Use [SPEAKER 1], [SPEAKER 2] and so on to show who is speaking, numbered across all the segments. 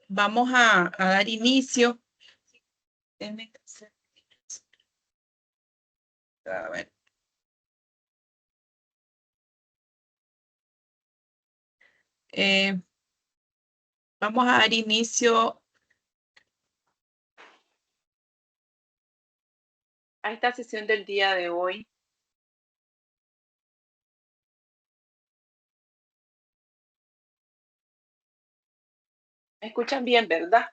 [SPEAKER 1] vamos a dar inicio. A ver. Vamos a dar inicio a esta sesión del día de hoy. ¿Me escuchan bien, verdad?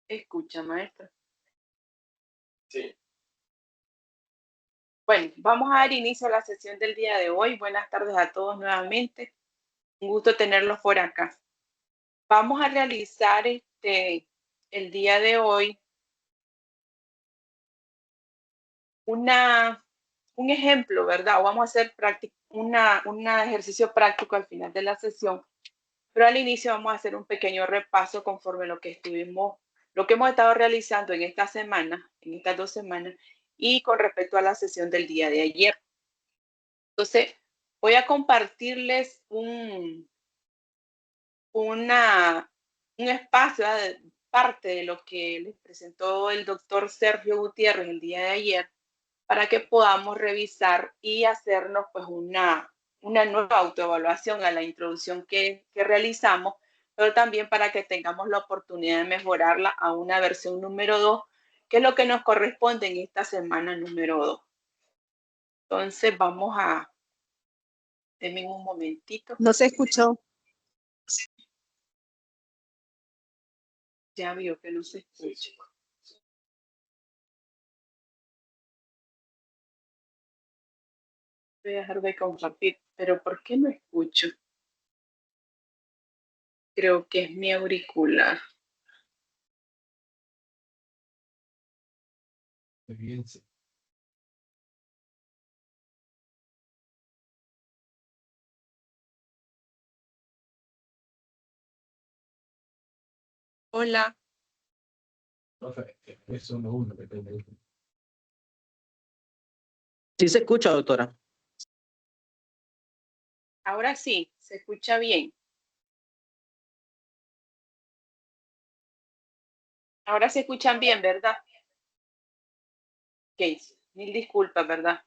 [SPEAKER 1] ¿Escucha, maestra? Sí. Bueno, vamos a dar inicio a la sesión del día de hoy. Buenas tardes a todos nuevamente. Un gusto tenerlos por acá. Vamos a realizar el día de hoy un ejemplo, ¿verdad? O vamos a hacer un ejercicio práctico al final de la sesión, pero al inicio vamos a hacer un pequeño repaso conforme lo que hemos estado realizando en esta semana, en estas 2 semanas, y con respecto a la sesión del día de ayer. Entonces, voy a compartirles un espacio, parte de lo que les presentó el doctor Sergio Gutiérrez el día de ayer, para que podamos revisar y hacernos pues una nueva autoevaluación a la introducción que realizamos, pero también para que tengamos la oportunidad de mejorarla a una versión número 2, que es lo que nos corresponde en esta semana número 2. Entonces vamos a... Denme un momentito.
[SPEAKER 2] No se escuchó.
[SPEAKER 1] Ya vio que no se escucha. Voy a dejar de compartir, pero ¿por qué no escucho? Creo que es mi auricular. Hola.
[SPEAKER 3] Sí se escucha, doctora.
[SPEAKER 1] Ahora sí, se escucha bien. Ahora se escuchan bien, ¿verdad? Ok, mil disculpas, ¿verdad?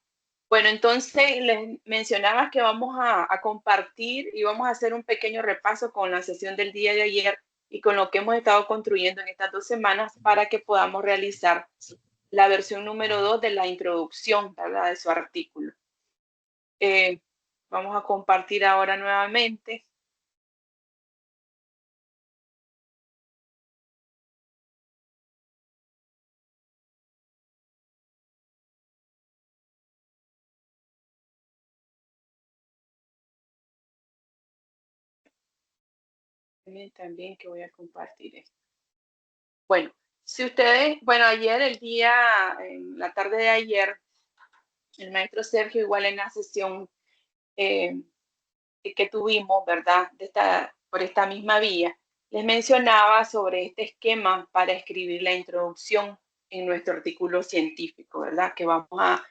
[SPEAKER 1] Bueno, entonces les mencionaba que vamos a compartir y vamos a hacer un pequeño repaso con la sesión del día de ayer y con lo que hemos estado construyendo en estas 2 semanas para que podamos realizar la versión número 2 de la introducción, ¿verdad? De su artículo. Vamos a compartir ahora nuevamente. También que voy a compartir esto. Bueno, si ustedes, ayer, en la tarde de ayer, el maestro Sergio, igual en la sesión que tuvimos, ¿verdad? Por esta misma vía, les mencionaba sobre este esquema para escribir la introducción en nuestro artículo científico, ¿verdad? Que vamos a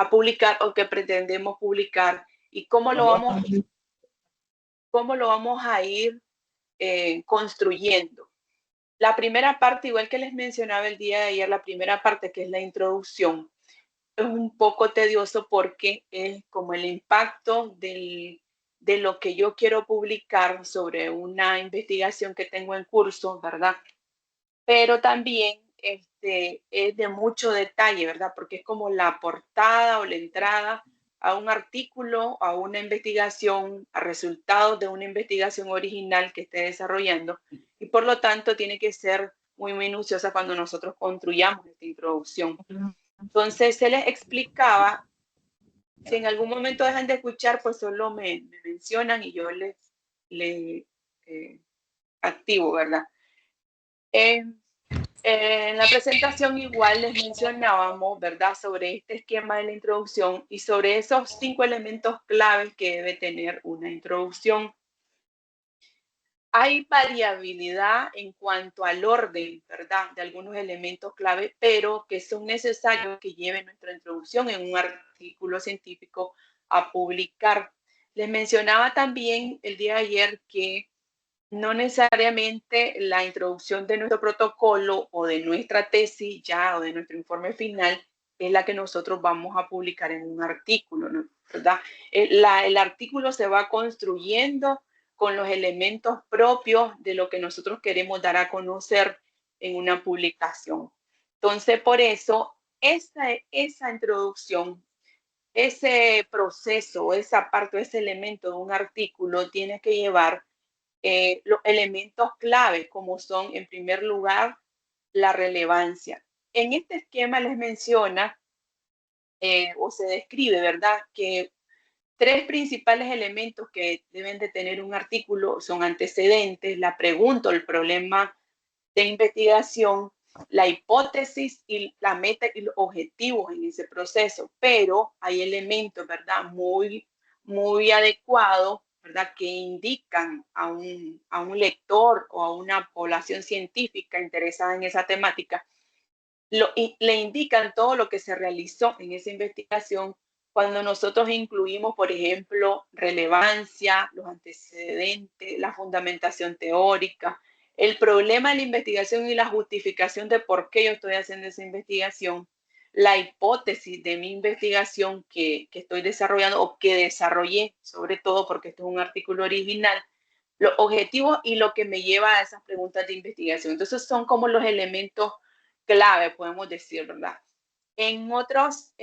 [SPEAKER 1] publicar o que pretendemos publicar y cómo lo vamos a ir construyendo. La primera parte, igual que les mencionaba el día de ayer, la primera parte que es la introducción, es un poco tedioso porque es como el impacto de lo que yo quiero publicar sobre una investigación que tengo en curso, ¿verdad? Pero también es de mucho detalle, ¿verdad? Porque es como la portada o la entrada a un artículo, a una investigación, a resultados de una investigación original que esté desarrollando, y por lo tanto tiene que ser muy minuciosa cuando nosotros construyamos esta introducción. Entonces se les explicaba, si en algún momento dejan de escuchar, pues solo me mencionan y yo les activo, ¿verdad? En la presentación igual les mencionábamos, ¿verdad?, sobre este esquema de la introducción y sobre esos 5 elementos claves que debe tener una introducción. hay variabilidad en cuanto al orden, ¿verdad? De algunos elementos clave, pero que son necesarios que lleven nuestra introducción en un artículo científico a publicar. Les mencionaba también el día de ayer que no necesariamente la introducción de nuestro protocolo o de nuestra tesis ya o de nuestro informe final es la que nosotros vamos a publicar en un artículo, ¿no? ¿Verdad? El artículo se va construyendo con los elementos propios de lo que nosotros queremos dar a conocer en una publicación. Entonces, por eso, esa introducción, ese proceso, esa parte, ese elemento de un artículo tiene que llevar los elementos clave, como son, en primer lugar, la relevancia. En este esquema les menciona o se describe, ¿verdad?, que tres principales elementos que deben de tener un artículo son antecedentes, la pregunta o el problema de investigación, la hipótesis y la meta y los objetivos en ese proceso. Pero hay elementos, ¿verdad?, muy adecuados, ¿verdad?, que indican a un lector o a una población científica interesada en esa temática, le indican todo lo que se realizó en esa investigación cuando nosotros incluimos, por ejemplo, relevancia, los antecedentes, la fundamentación teórica, el problema de la investigación y la justificación de por qué yo estoy haciendo esa investigación, la hipótesis de mi investigación que estoy desarrollando o que desarrollé, sobre todo porque esto es un artículo original, los objetivos y lo que me lleva a esas preguntas de investigación. Entonces son como los elementos clave, podemos decir, ¿verdad? En otros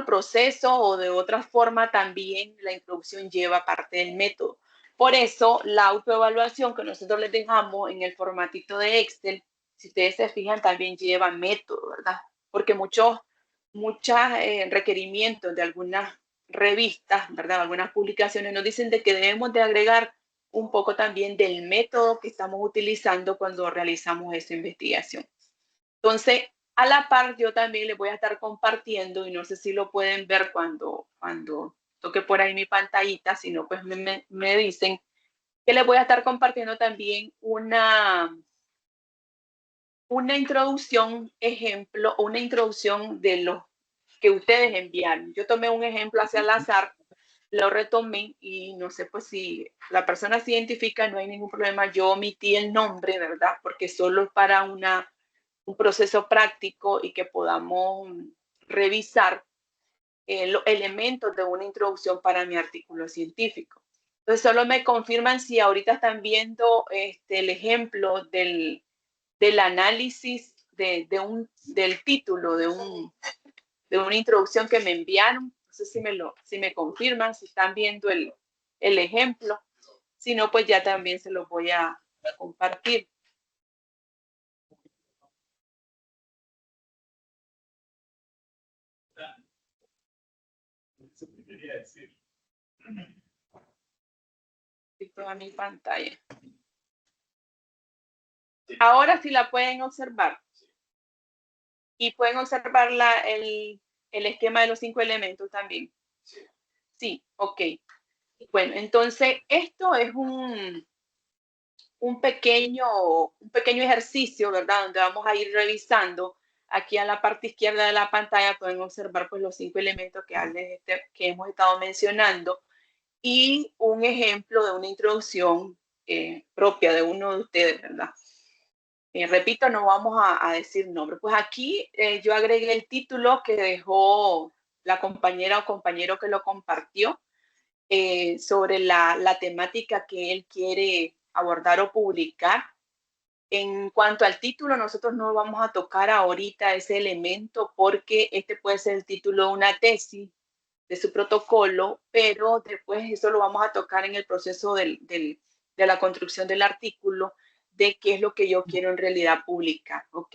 [SPEAKER 1] procesos o de otra forma también la introducción lleva parte del método. Por eso la autoevaluación que nosotros les dejamos en el formatito de Excel, si ustedes se fijan, también lleva método, ¿verdad? Porque muchos requerimientos de algunas revistas, ¿verdad? Algunas publicaciones nos dicen de que debemos de agregar un poco también del método que estamos utilizando cuando realizamos esa investigación. Entonces, a la par, yo también les voy a estar compartiendo, y no sé si lo pueden ver cuando toque por ahí mi pantallita, si no, pues me dicen que les voy a estar compartiendo también una introducción, ejemplo, una introducción de los que ustedes enviaron. Yo tomé un ejemplo hacia el azar, lo retomé y no sé pues si la persona se identifica, no hay ningún problema. Yo omití el nombre, ¿verdad? Porque solo es para un proceso práctico y que podamos revisar los elementos de una introducción para mi artículo científico. Entonces, solo me confirman si ahorita están viendo el ejemplo del análisis del título de una introducción que me enviaron. No sé si me confirman, si están viendo el ejemplo. Si no, pues ya también se los voy a compartir. Toda mi pantalla. Ahora sí la pueden observar. Y pueden observar el esquema de los 5 elementos también. Sí, ok. Bueno, entonces esto es un pequeño ejercicio, ¿verdad? Donde vamos a ir revisando. Aquí a la parte izquierda de la pantalla pueden observar pues los 5 elementos que hemos estado mencionando y un ejemplo de una introducción propia de uno de ustedes, ¿verdad? Repito, no vamos a decir nombre. Pues aquí yo agregué el título que dejó la compañera o compañero que lo compartió sobre la temática que él quiere abordar o publicar. En cuanto al título, nosotros no vamos a tocar ahorita ese elemento porque este puede ser el título de una tesis, de su protocolo, pero después eso lo vamos a tocar en el proceso de la construcción del artículo, de qué es lo que yo quiero en realidad publicar, ¿ok?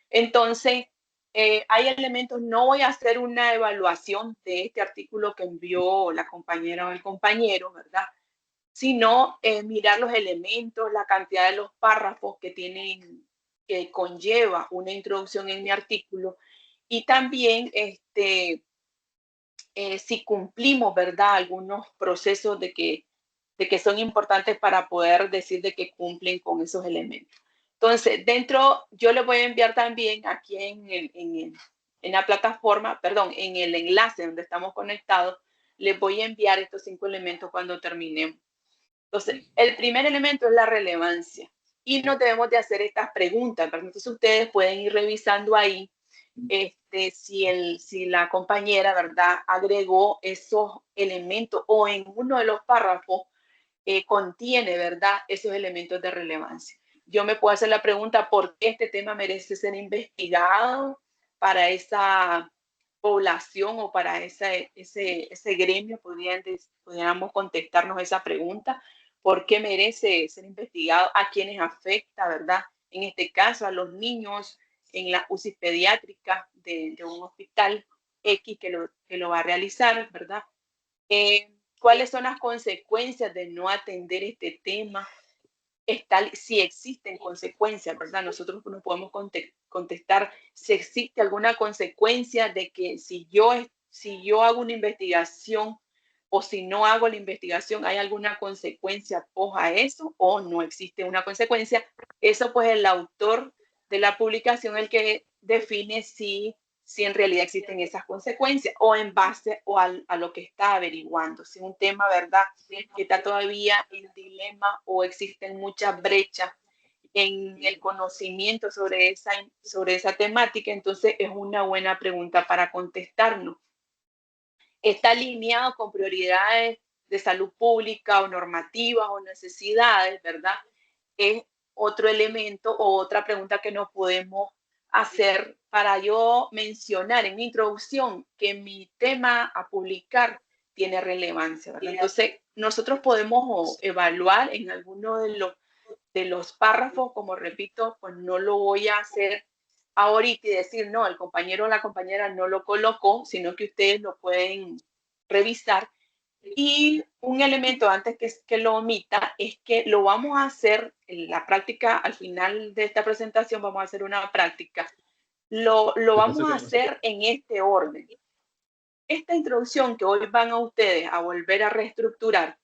[SPEAKER 1] Entonces, hay elementos, no voy a hacer una evaluación de este artículo que envió la compañera o el compañero, ¿verdad? Sino mirar los elementos, la cantidad de los párrafos que conlleva una introducción en mi artículo y también si cumplimos, ¿verdad?, algunos procesos de de que son importantes para poder decir de que cumplen con esos elementos. Entonces, dentro, yo les voy a enviar también aquí en la plataforma, perdón, en el enlace donde estamos conectados, les voy a enviar estos 5 elementos cuando terminemos. Entonces, el primer elemento es la relevancia y nos debemos de hacer estas preguntas. Entonces, ustedes pueden ir revisando ahí si la compañera, ¿verdad?, agregó esos elementos o en uno de los párrafos contiene, ¿verdad?, esos elementos de relevancia. Yo me puedo hacer la pregunta, ¿por qué este tema merece ser investigado para esa población o para ese gremio? Podríamos contestarnos esa pregunta. ¿Por qué merece ser investigado? ¿A quiénes afecta, verdad? En este caso, a los niños en la UCI pediátrica de un hospital X que lo va a realizar, ¿verdad? ¿Cuáles son las consecuencias de no atender este tema? Si existen consecuencias, ¿verdad? Nosotros no podemos contestar si existe alguna consecuencia de que si yo hago una investigación o si no hago la investigación, ¿hay alguna consecuencia a eso o no existe una consecuencia? Eso pues el autor de la publicación el que define si en realidad existen esas consecuencias o en base a lo que está averiguando. Si un tema, ¿verdad?, que está todavía en dilema o existen muchas brechas en el conocimiento sobre esa temática, entonces es una buena pregunta para contestarnos. ¿Está alineado con prioridades de salud pública o normativas o necesidades, verdad? Es otro elemento o otra pregunta que nos podemos hacer para yo mencionar en mi introducción que mi tema a publicar tiene relevancia, ¿verdad? Entonces, nosotros podemos evaluar en alguno de los párrafos, como repito, pues no lo voy a hacer ahorita y decir, no, el compañero o la compañera no lo colocó, sino que ustedes lo pueden revisar. Y un elemento antes que lo omita es que lo vamos a hacer en la práctica, al final de esta presentación vamos a hacer una práctica. Lo vamos a hacer en este orden. Esta introducción que hoy van a ustedes a volver a reestructurar,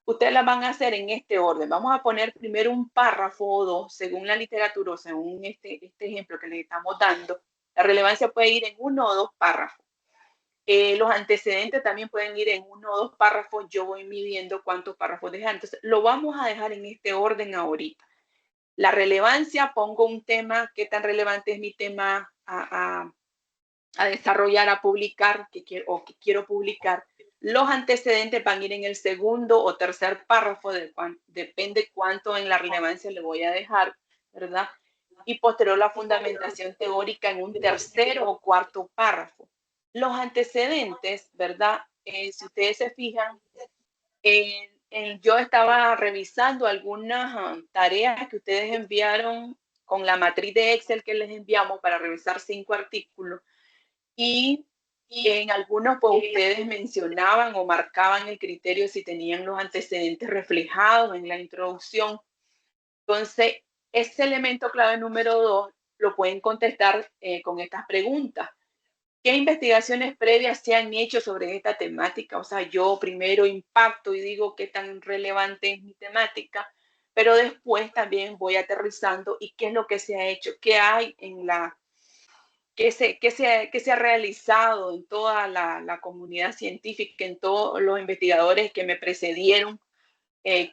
[SPEAKER 1] ustedes la van a hacer en este orden. Vamos a poner primero un párrafo o dos, según la literatura, o según este ejemplo que les estamos dando. La relevancia puede ir en 1 o 2 párrafos. Los antecedentes también pueden ir en 1 o 2 párrafos. Yo voy midiendo cuántos párrafos dejar. Entonces, lo vamos a dejar en este orden ahorita. La relevancia, pongo un tema, qué tan relevante es mi tema a desarrollar, a publicar, que quiero publicar. Los antecedentes van a ir en el segundo o tercer párrafo, depende cuánto en la relevancia le voy a dejar, ¿verdad? Y posterior la fundamentación teórica en un tercer o cuarto párrafo. Los antecedentes, ¿verdad? Si ustedes se fijan, yo estaba revisando algunas tareas que ustedes enviaron con la matriz de Excel que les enviamos para revisar 5 artículos y en algunos pues ustedes mencionaban o marcaban el criterio si tenían los antecedentes reflejados en la introducción. Entonces, ese elemento clave número 2 lo pueden contestar con estas preguntas. ¿Qué investigaciones previas se han hecho sobre esta temática? O sea, yo primero impacto y digo qué tan relevante es mi temática, pero después también voy aterrizando y qué es lo que se ha hecho, qué hay en qué se ha realizado en toda la comunidad científica, en todos los investigadores que me precedieron,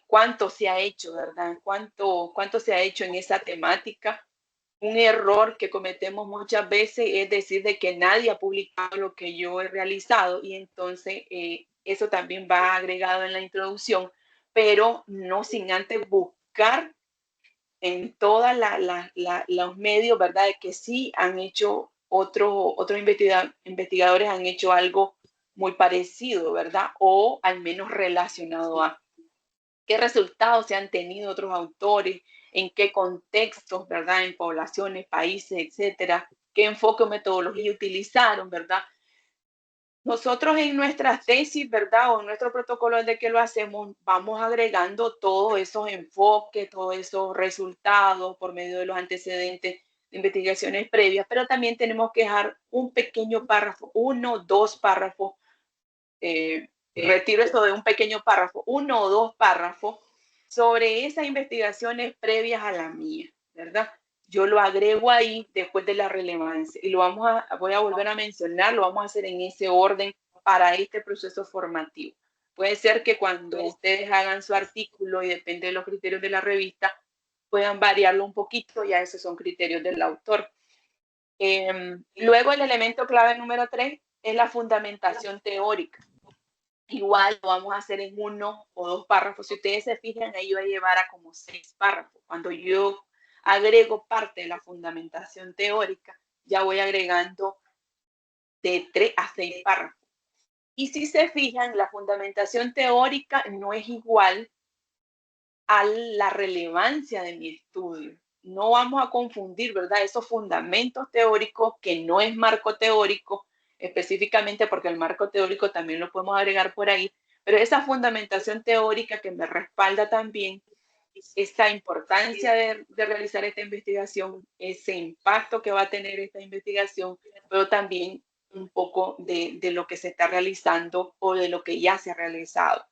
[SPEAKER 1] cuánto se ha hecho, ¿verdad? Cuánto se ha hecho en esa temática. Un error que cometemos muchas veces es decir de que nadie ha publicado lo que yo he realizado y entonces eso también va agregado en la introducción, pero no sin antes buscar en todos los medios, ¿verdad? De que sí han hecho otros investigadores han hecho algo muy parecido, ¿verdad? O al menos relacionado a qué resultados se han tenido otros autores, en qué contextos, ¿verdad? En poblaciones, países, etcétera, qué enfoque o metodología utilizaron, ¿verdad? Nosotros en nuestras tesis, ¿verdad? O en nuestro protocolo de que lo hacemos, vamos agregando todos esos enfoques, todos esos resultados por medio de los antecedentes de investigaciones previas, pero también tenemos que dejar un pequeño párrafo, 1 o 2 párrafos retiro esto de un pequeño párrafo, 1 o 2 párrafos sobre esas investigaciones previas a la mía, ¿verdad? Yo lo agrego ahí después de la relevancia y voy a volver a mencionar, lo vamos a hacer en ese orden para este proceso formativo. Puede ser que cuando ustedes hagan su artículo y depende de los criterios de la revista, puedan variarlo un poquito, ya esos son criterios del autor. Luego el elemento clave número 3 es la fundamentación teórica. Igual lo vamos a hacer en 1 o 2 párrafos. Si ustedes se fijan, ahí va a llevar a como 6 párrafos. Cuando yo agrego parte de la fundamentación teórica, ya voy agregando de 3 a 6 párrafos. Y si se fijan, la fundamentación teórica no es igual a la relevancia de mi estudio. No vamos a confundir, ¿verdad? Esos fundamentos teóricos, que no es marco teórico, específicamente porque el marco teórico también lo podemos agregar por ahí, pero esa fundamentación teórica que me respalda también esa importancia de realizar esta investigación, ese impacto que va a tener esta investigación, pero también un poco de lo que se está realizando o de lo que ya se ha realizado.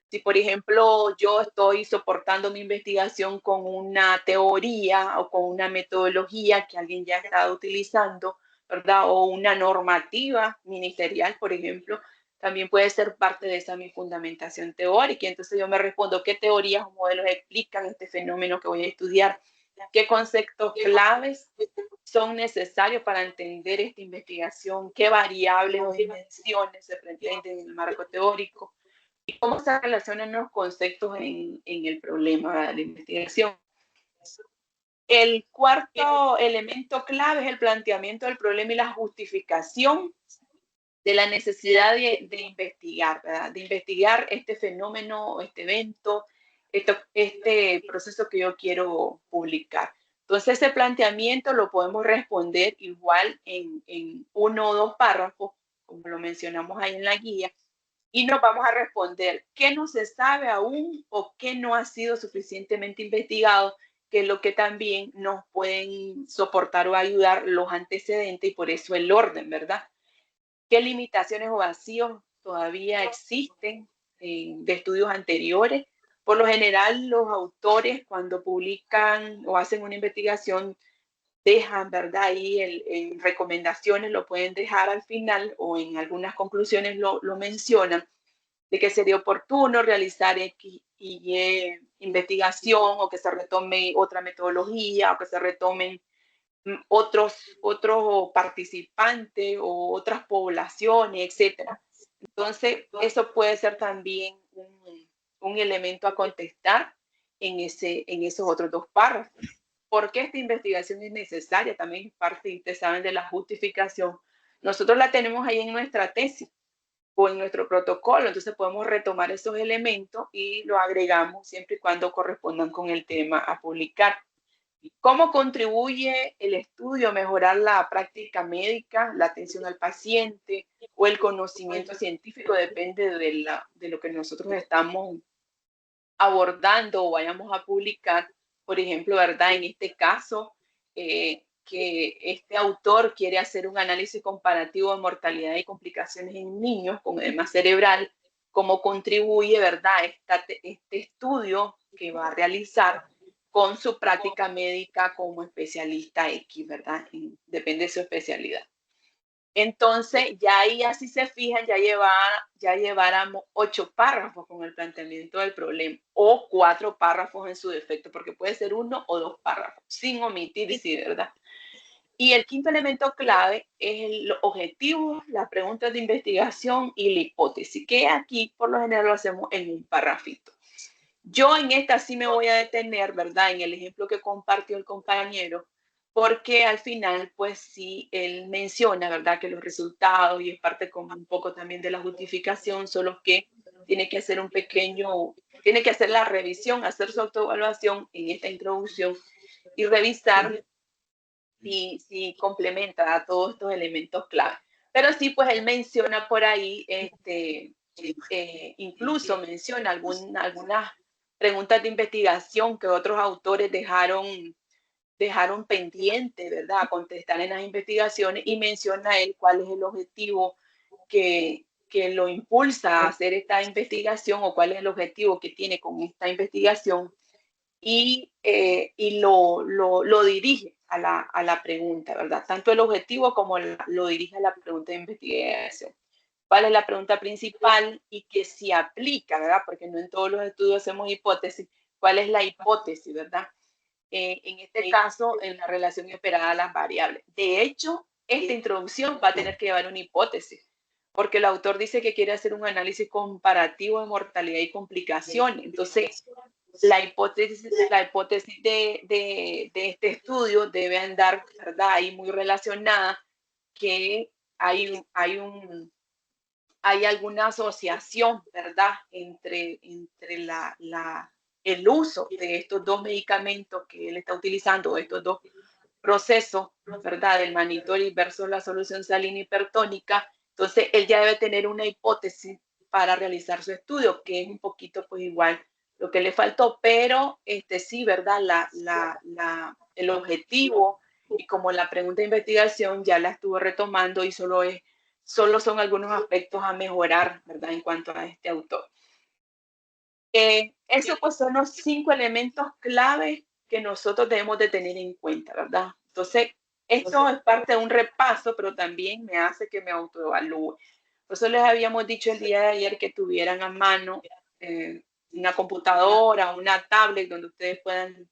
[SPEAKER 1] Si, por ejemplo, yo estoy soportando mi investigación con una teoría o con una metodología que alguien ya ha estado utilizando, ¿verdad? O una normativa ministerial, por ejemplo, también puede ser parte de esa mi fundamentación teórica. Entonces yo me respondo, ¿qué teorías o modelos explican este fenómeno que voy a estudiar? ¿Qué conceptos claves son necesarios para entender esta investigación? ¿Qué variables o dimensiones se pretenden en el marco teórico? ¿Y cómo se relacionan los conceptos en el problema de la investigación? El cuarto elemento clave es el planteamiento del problema y la justificación de la necesidad de investigar, ¿verdad? De investigar este fenómeno, este evento, este proceso que yo quiero publicar. Entonces, ese planteamiento lo podemos responder igual en 1 o 2 párrafos, como lo mencionamos ahí en la guía, y nos vamos a responder qué no se sabe aún o qué no ha sido suficientemente investigado, que es lo que también nos pueden soportar o ayudar los antecedentes y por eso el orden, ¿verdad? ¿Qué limitaciones o vacíos todavía existen de estudios anteriores? Por lo general, los autores cuando publican o hacen una investigación dejan, ¿verdad? Ahí en recomendaciones lo pueden dejar al final o en algunas conclusiones lo mencionan, de que sería oportuno realizar X y Y investigación o que se retome otra metodología o que se retomen otros participantes o otras poblaciones, etcétera. Entonces, eso puede ser también un elemento a contestar en esos otros 2 párrafos. ¿Por qué esta investigación es necesaria? También es parte, ustedes saben, de la justificación. Nosotros la tenemos ahí en nuestra tesis o en nuestro protocolo, entonces podemos retomar esos elementos y lo agregamos siempre y cuando correspondan con el tema a publicar. ¿Cómo contribuye el estudio a mejorar la práctica médica, la atención al paciente o el conocimiento científico? Depende de lo que nosotros estamos abordando o vayamos a publicar. Por ejemplo, ¿verdad? En este caso, que este autor quiere hacer un análisis comparativo de mortalidad y complicaciones en niños con edema cerebral, cómo contribuye, ¿verdad? Este estudio que va a realizar con su práctica médica como especialista X, ¿verdad? Depende de su especialidad. Entonces, ya ahí así se fijan, ya lleváramos 8 párrafos con el planteamiento del problema o 4 párrafos en su defecto, porque puede ser 1 o 2 párrafos, sin omitir, sí, ¿verdad? Y el quinto elemento clave es los objetivos, las preguntas de investigación y la hipótesis, que aquí por lo general lo hacemos en un párrafito. Yo en esta sí me voy a detener, ¿verdad? En el ejemplo que compartió el compañero, porque al final, pues sí, él menciona, ¿verdad? Que los resultados, y es parte como un poco también de la justificación, son los que tiene que hacer tiene que hacer la revisión, hacer su autoevaluación en esta introducción y revisar si complementa a todos estos elementos clave. Pero sí, pues él menciona por ahí, incluso menciona algunas preguntas de investigación que otros autores dejaron pendiente, ¿verdad? A contestar en las investigaciones y menciona él cuál es el objetivo que que lo impulsa a hacer esta investigación o cuál es el objetivo que tiene con esta investigación y lo dirige a la pregunta, ¿verdad? Tanto el objetivo como lo dirige a la pregunta de investigación. ¿Cuál es la pregunta principal y que se aplica, ¿verdad? Porque no en todos los estudios hacemos hipótesis. ¿Cuál es la hipótesis, verdad? En este caso, en la relación esperada a las variables. De hecho, esta introducción va a tener que llevar una hipótesis, porque el autor dice que quiere hacer un análisis comparativo de mortalidad y complicaciones. Entonces, la hipótesis de este estudio debe andar, ¿verdad? Ahí muy relacionada, que hay alguna asociación, ¿verdad? Entre el uso de estos dos medicamentos que él está utilizando, estos dos procesos, ¿verdad? Del mannitol versus la solución salina hipertónica. Entonces, él ya debe tener una hipótesis para realizar su estudio, que es un poquito, pues igual, lo que le faltó, pero sí, ¿verdad? El objetivo y como la pregunta de investigación ya la estuvo retomando y solo son algunos aspectos a mejorar, ¿verdad? En cuanto a este autor. Esos pues son los 5 elementos clave que nosotros debemos de tener en cuenta, ¿verdad? Entonces, esto es parte de un repaso, pero también me hace que me autoevalúe. Por eso les habíamos dicho el día de ayer que tuvieran a mano una computadora, una tablet donde ustedes puedan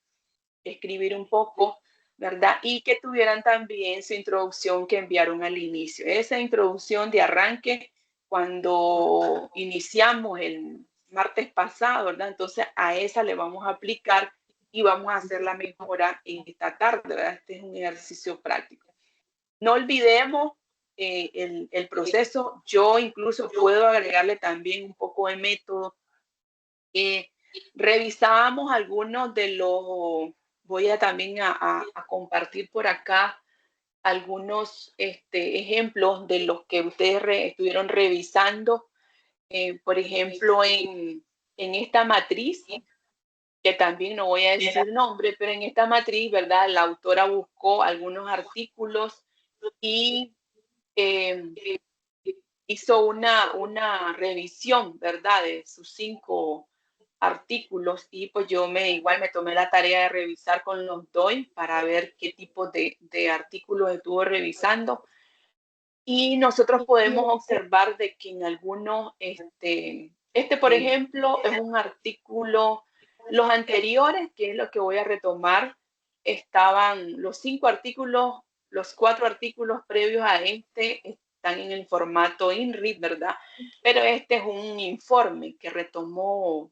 [SPEAKER 1] escribir un poco, ¿verdad? Y que tuvieran también su introducción que enviaron al inicio. Esa introducción de arranque cuando iniciamos el martes pasado, ¿verdad? Entonces a esa le vamos a aplicar y vamos a hacer la mejora en esta tarde, ¿verdad? Este es un ejercicio práctico. No olvidemos el proceso. Yo incluso puedo agregarle también un poco de método. Revisábamos algunos de los, voy a también a compartir por acá algunos ejemplos de los que ustedes estuvieron revisando. Por ejemplo, en esta matriz, que también no voy a decir nombre, pero en esta matriz, ¿verdad? La autora buscó algunos artículos y hizo una revisión, ¿verdad? De sus 5 artículos y pues yo igual me tomé la tarea de revisar con los DOI para ver qué tipo de artículos estuvo revisando. Y nosotros podemos observar de que en algunos, por ejemplo, es un artículo, los anteriores, que es lo que voy a retomar, estaban los 5 artículos, los 4 artículos previos a están en el formato INRID, ¿verdad? Pero este es un informe que retomó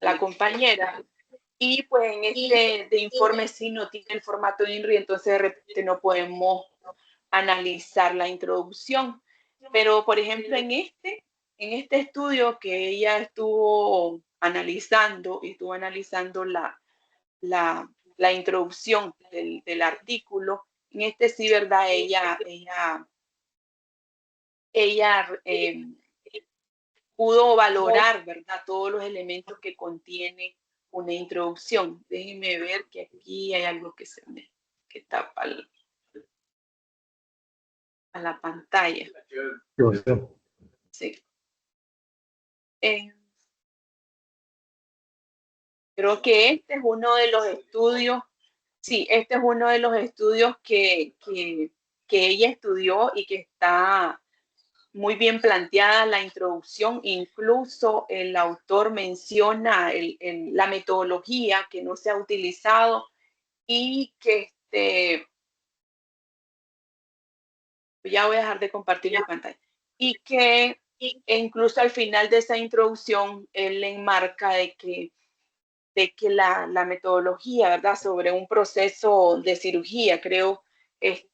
[SPEAKER 1] la compañera. Y pues en de informe sí no tiene el formato INRI, entonces de repente no podemos analizar la introducción. Pero, por ejemplo, en este estudio que ella estuvo analizando la introducción del artículo, en sí, ¿verdad? Ella pudo valorar, ¿verdad? Todos los elementos que contiene una introducción. Déjenme ver que aquí hay algo que tapa a la pantalla. Sí. Creo que este es uno de los estudios, sí, este es uno de los estudios que ella estudió y que está muy bien planteada la introducción. Incluso el autor menciona la metodología que no se ha utilizado y que ya voy a dejar de compartir mi pantalla. Y que incluso al final de esa introducción, él enmarca de que la metodología, ¿verdad? Sobre un proceso de cirugía, creo, es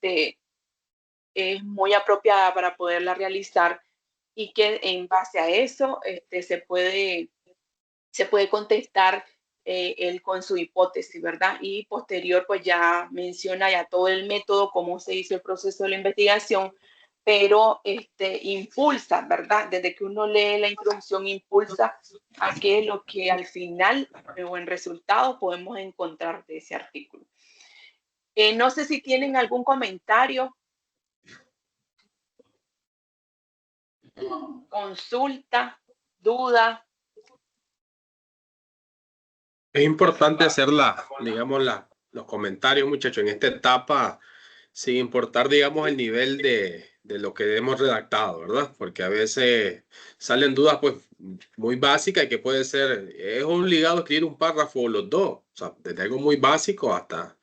[SPEAKER 1] muy apropiada para poderla realizar y que en base a eso se puede contestar él con su hipótesis, ¿verdad? Y posterior, pues ya menciona ya todo el método, cómo se hizo el proceso de la investigación, pero impulsa, ¿verdad? Desde que uno lee la introducción, impulsa a que lo que al final o en resultado podemos encontrar de ese artículo. No sé si tienen algún comentario. consulta, duda.
[SPEAKER 2] Es importante hacer digamos, los comentarios, muchachos, en esta etapa, sin importar, digamos, el nivel de lo que hemos redactado, ¿verdad? Porque a veces salen dudas, pues, muy básicas y que puede ser, es obligado a escribir un párrafo o los dos, o sea, desde algo muy básico hasta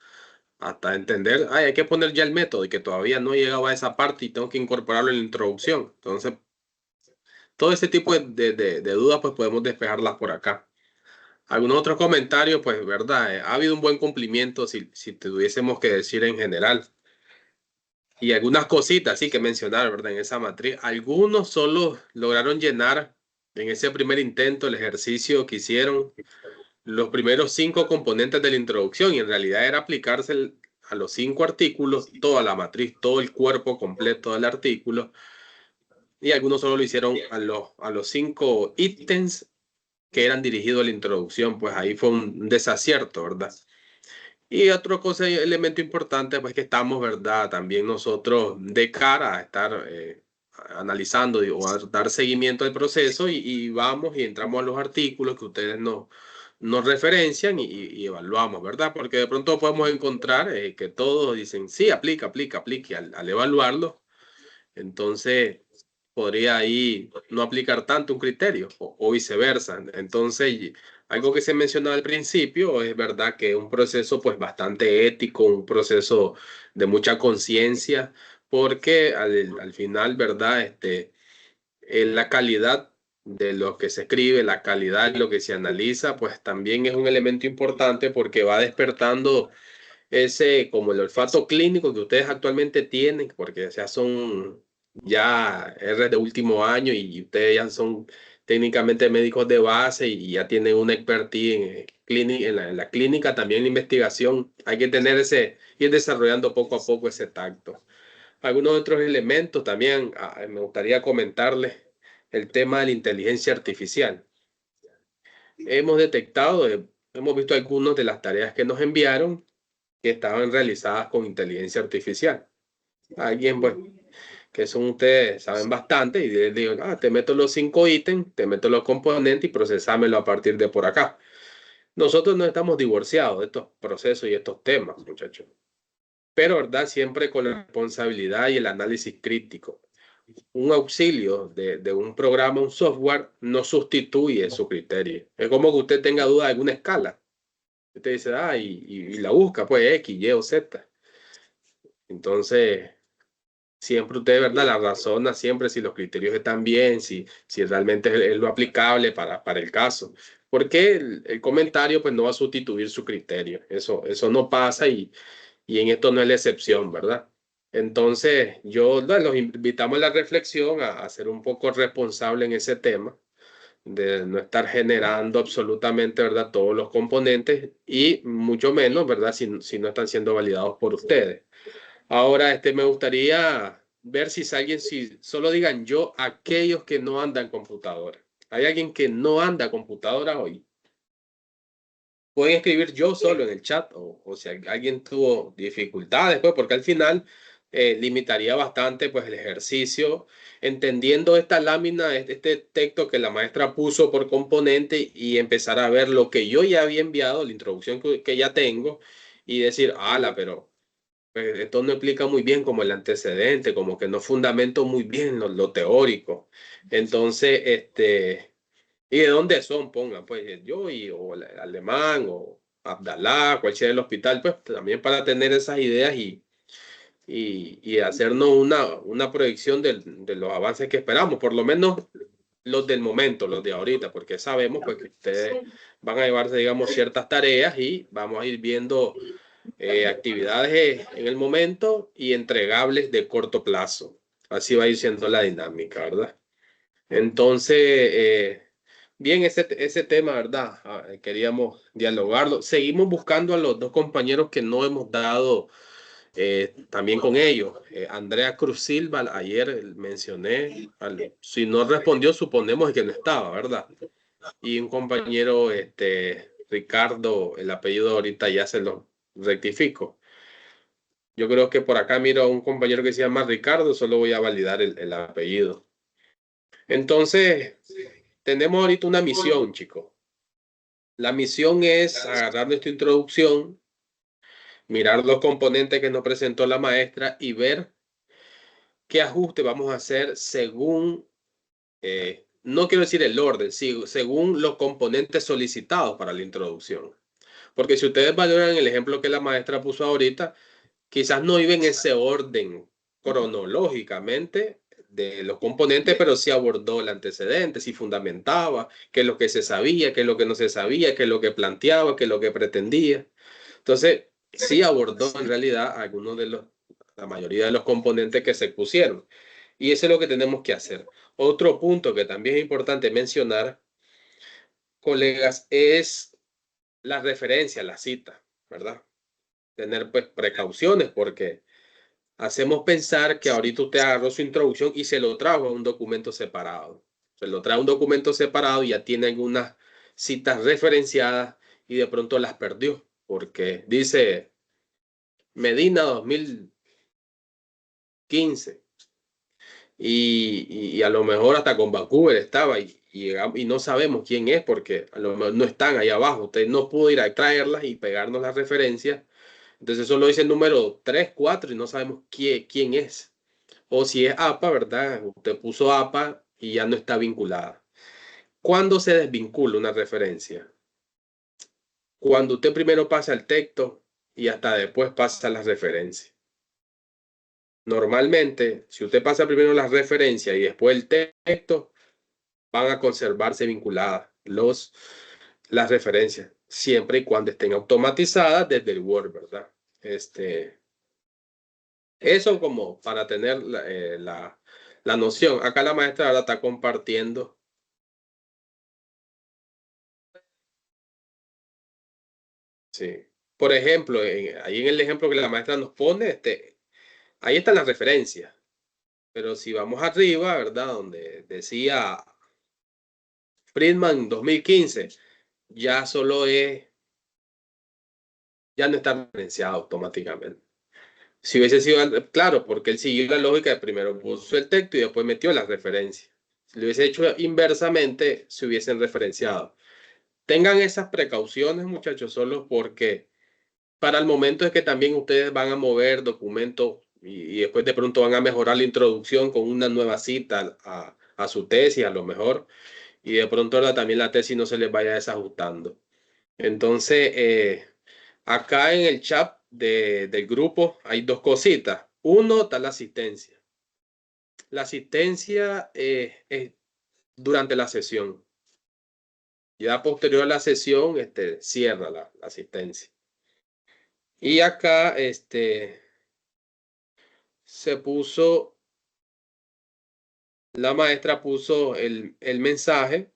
[SPEAKER 2] entender, ay, hay que poner ya el método y que todavía no he llegado a esa parte y tengo que incorporarlo en la introducción. Entonces, todo ese tipo de dudas, pues, podemos despejarlas por acá. Algunos otros comentarios, pues, ¿verdad? Ha habido un buen cumplimiento, si tuviésemos que decir en general. Y algunas cositas, sí, que mencionar, ¿verdad? En esa matriz. Algunos solo lograron llenar en ese primer intento el ejercicio que hicieron los primeros 5 componentes de la introducción y en realidad era aplicarse a los 5 artículos, toda la matriz, todo el cuerpo completo del artículo. Y algunos solo lo hicieron a los 5 ítems que eran dirigidos a la introducción, pues ahí fue un desacierto, ¿verdad? Y otra cosa, elemento importante, pues que estamos, ¿verdad? También nosotros de cara a estar analizando o a dar seguimiento al proceso y vamos y entramos a los artículos que ustedes nos referencian y evaluamos, ¿verdad? Porque de pronto podemos encontrar que todos dicen, sí, aplica, aplica, aplique al evaluarlo. Entonces, podría ahí no aplicar tanto un criterio o viceversa. Entonces, algo que se mencionaba al principio es verdad que es un proceso pues bastante ético, un proceso de mucha conciencia, porque al final, ¿verdad? La calidad de lo que se escribe, la calidad de lo que se analiza, pues también es un elemento importante porque va despertando ese, como el olfato clínico que ustedes actualmente tienen, porque ya son ya R de último año y ustedes ya son técnicamente médicos de base y ya tienen una expertise en la clínica, también en la investigación. Hay que tener ir desarrollando poco a poco ese tacto. Algunos otros elementos también me gustaría comentarles el tema de la inteligencia artificial. Hemos detectado, hemos visto algunas de las tareas que nos enviaron que estaban realizadas con inteligencia artificial. Alguien, pues, que son ustedes, saben bastante y les digo, te meto los 5 ítems, te meto los componentes y procesámelo a partir de por acá. Nosotros no estamos divorciados de estos procesos y estos temas, muchachos. Pero, ¿verdad? Siempre con la responsabilidad y el análisis crítico. Un auxilio de un programa, un software, no sustituye su criterio. Es como que usted tenga duda de alguna escala. Usted dice, y la busca, pues X, Y o Z. Entonces, siempre usted, ¿verdad? La razona siempre si los criterios están bien, si realmente es lo aplicable para el caso. Porque el comentario pues no va a sustituir su criterio. Eso no pasa y en esto no es la excepción, ¿verdad? Entonces, los invitamos a la reflexión, a ser un poco responsable en ese tema, de no estar generando absolutamente, ¿verdad? Todos los componentes y mucho menos, ¿verdad? Si no están siendo validados por ustedes. Ahora, me gustaría ver si alguien, si solo digan yo, aquellos que no andan computadora. ¿Hay alguien que no anda computadora hoy? Pueden escribir yo solo en el chat o si alguien tuvo dificultades, pues, porque al final limitaría bastante pues, el ejercicio, entendiendo esta lámina, este texto que la maestra puso por componente y empezar a ver lo que yo ya había enviado, la introducción que ya tengo y decir, ala, pero esto no explica muy bien como el antecedente, como que no fundamento muy bien lo teórico. Entonces, ¿y de dónde son? Pongan, pues yo o el alemán o Abdalá, cualquiera del hospital, pues también para tener esas ideas y hacernos una proyección de los avances que esperamos, por lo menos los del momento, los de ahorita, porque sabemos pues que ustedes van a llevarse, digamos, ciertas tareas y vamos a ir viendo actividades en el momento y entregables de corto plazo. Así va a ir siendo la dinámica, ¿verdad? Entonces, bien, ese tema, ¿verdad? Queríamos dialogarlo. Seguimos buscando a los dos compañeros que no hemos dado también con ellos. Andrea Cruz Silva, ayer mencioné, si no respondió, suponemos que no estaba, ¿verdad? Y un compañero, Ricardo, el apellido ahorita ya se lo rectifico. Yo creo que por acá miro a un compañero que se llama Ricardo, solo voy a validar el apellido. Entonces, tenemos ahorita una misión, chicos. La misión es agarrar nuestra introducción, mirar los componentes que nos presentó la maestra y ver qué ajuste vamos a hacer según, no quiero decir el orden, según los componentes solicitados para la introducción. Porque si ustedes valoran el ejemplo que la maestra puso ahorita, quizás no iba en ese orden cronológicamente de los componentes, pero sí abordó el antecedente, sí fundamentaba qué es lo que se sabía, qué es lo que no se sabía, qué es lo que planteaba, qué es lo que pretendía. Entonces, sí abordó en realidad algunos de la mayoría de los componentes que se pusieron. Y eso es lo que tenemos que hacer. Otro punto que también es importante mencionar, colegas, es la referencia, la cita, ¿verdad? Tener pues precauciones porque hacemos pensar que ahorita usted agarró su introducción y se lo trajo a un documento separado. Se lo trae a un documento separado y ya tiene algunas citas referenciadas y de pronto las perdió porque dice Medina 2015 y a lo mejor hasta con Vancouver estaba y no sabemos quién es porque a lo mejor no están ahí abajo. Usted no pudo ir a traerlas y pegarnos las referencias. Entonces solo dice el número 3, 4 y no sabemos quién es. O si es APA, ¿verdad? Usted puso APA y ya no está vinculada. ¿Cuándo se desvincula una referencia? Cuando usted primero pasa el texto y hasta después pasa las referencias. Normalmente, si usted pasa primero las referencias y después el texto, van a conservarse vinculadas las referencias, siempre y cuando estén automatizadas desde el Word, ¿verdad? Eso como para tener la noción. Acá la maestra ahora está compartiendo. Sí. Por ejemplo, ahí en el ejemplo que la maestra nos pone, ahí están las referencias. Pero si vamos arriba, ¿verdad? Donde decía Friedman 2015, ya ya no está referenciado automáticamente. Si hubiese sido claro, porque él siguió la lógica de primero puso el texto y después metió las referencias. Si lo hubiese hecho inversamente, se hubiesen referenciado. Tengan esas precauciones, muchachos, solo porque para el momento es que también ustedes van a mover documentos y después de pronto van a mejorar la introducción con una nueva cita a su tesis, a lo mejor, y de pronto ahora también la tesis no se les vaya desajustando. Entonces, acá en el chat del grupo hay dos cositas. Uno está la asistencia. La asistencia es durante la sesión. Ya posterior a la sesión, cierra la asistencia. Y acá, se puso, la maestra puso el mensaje.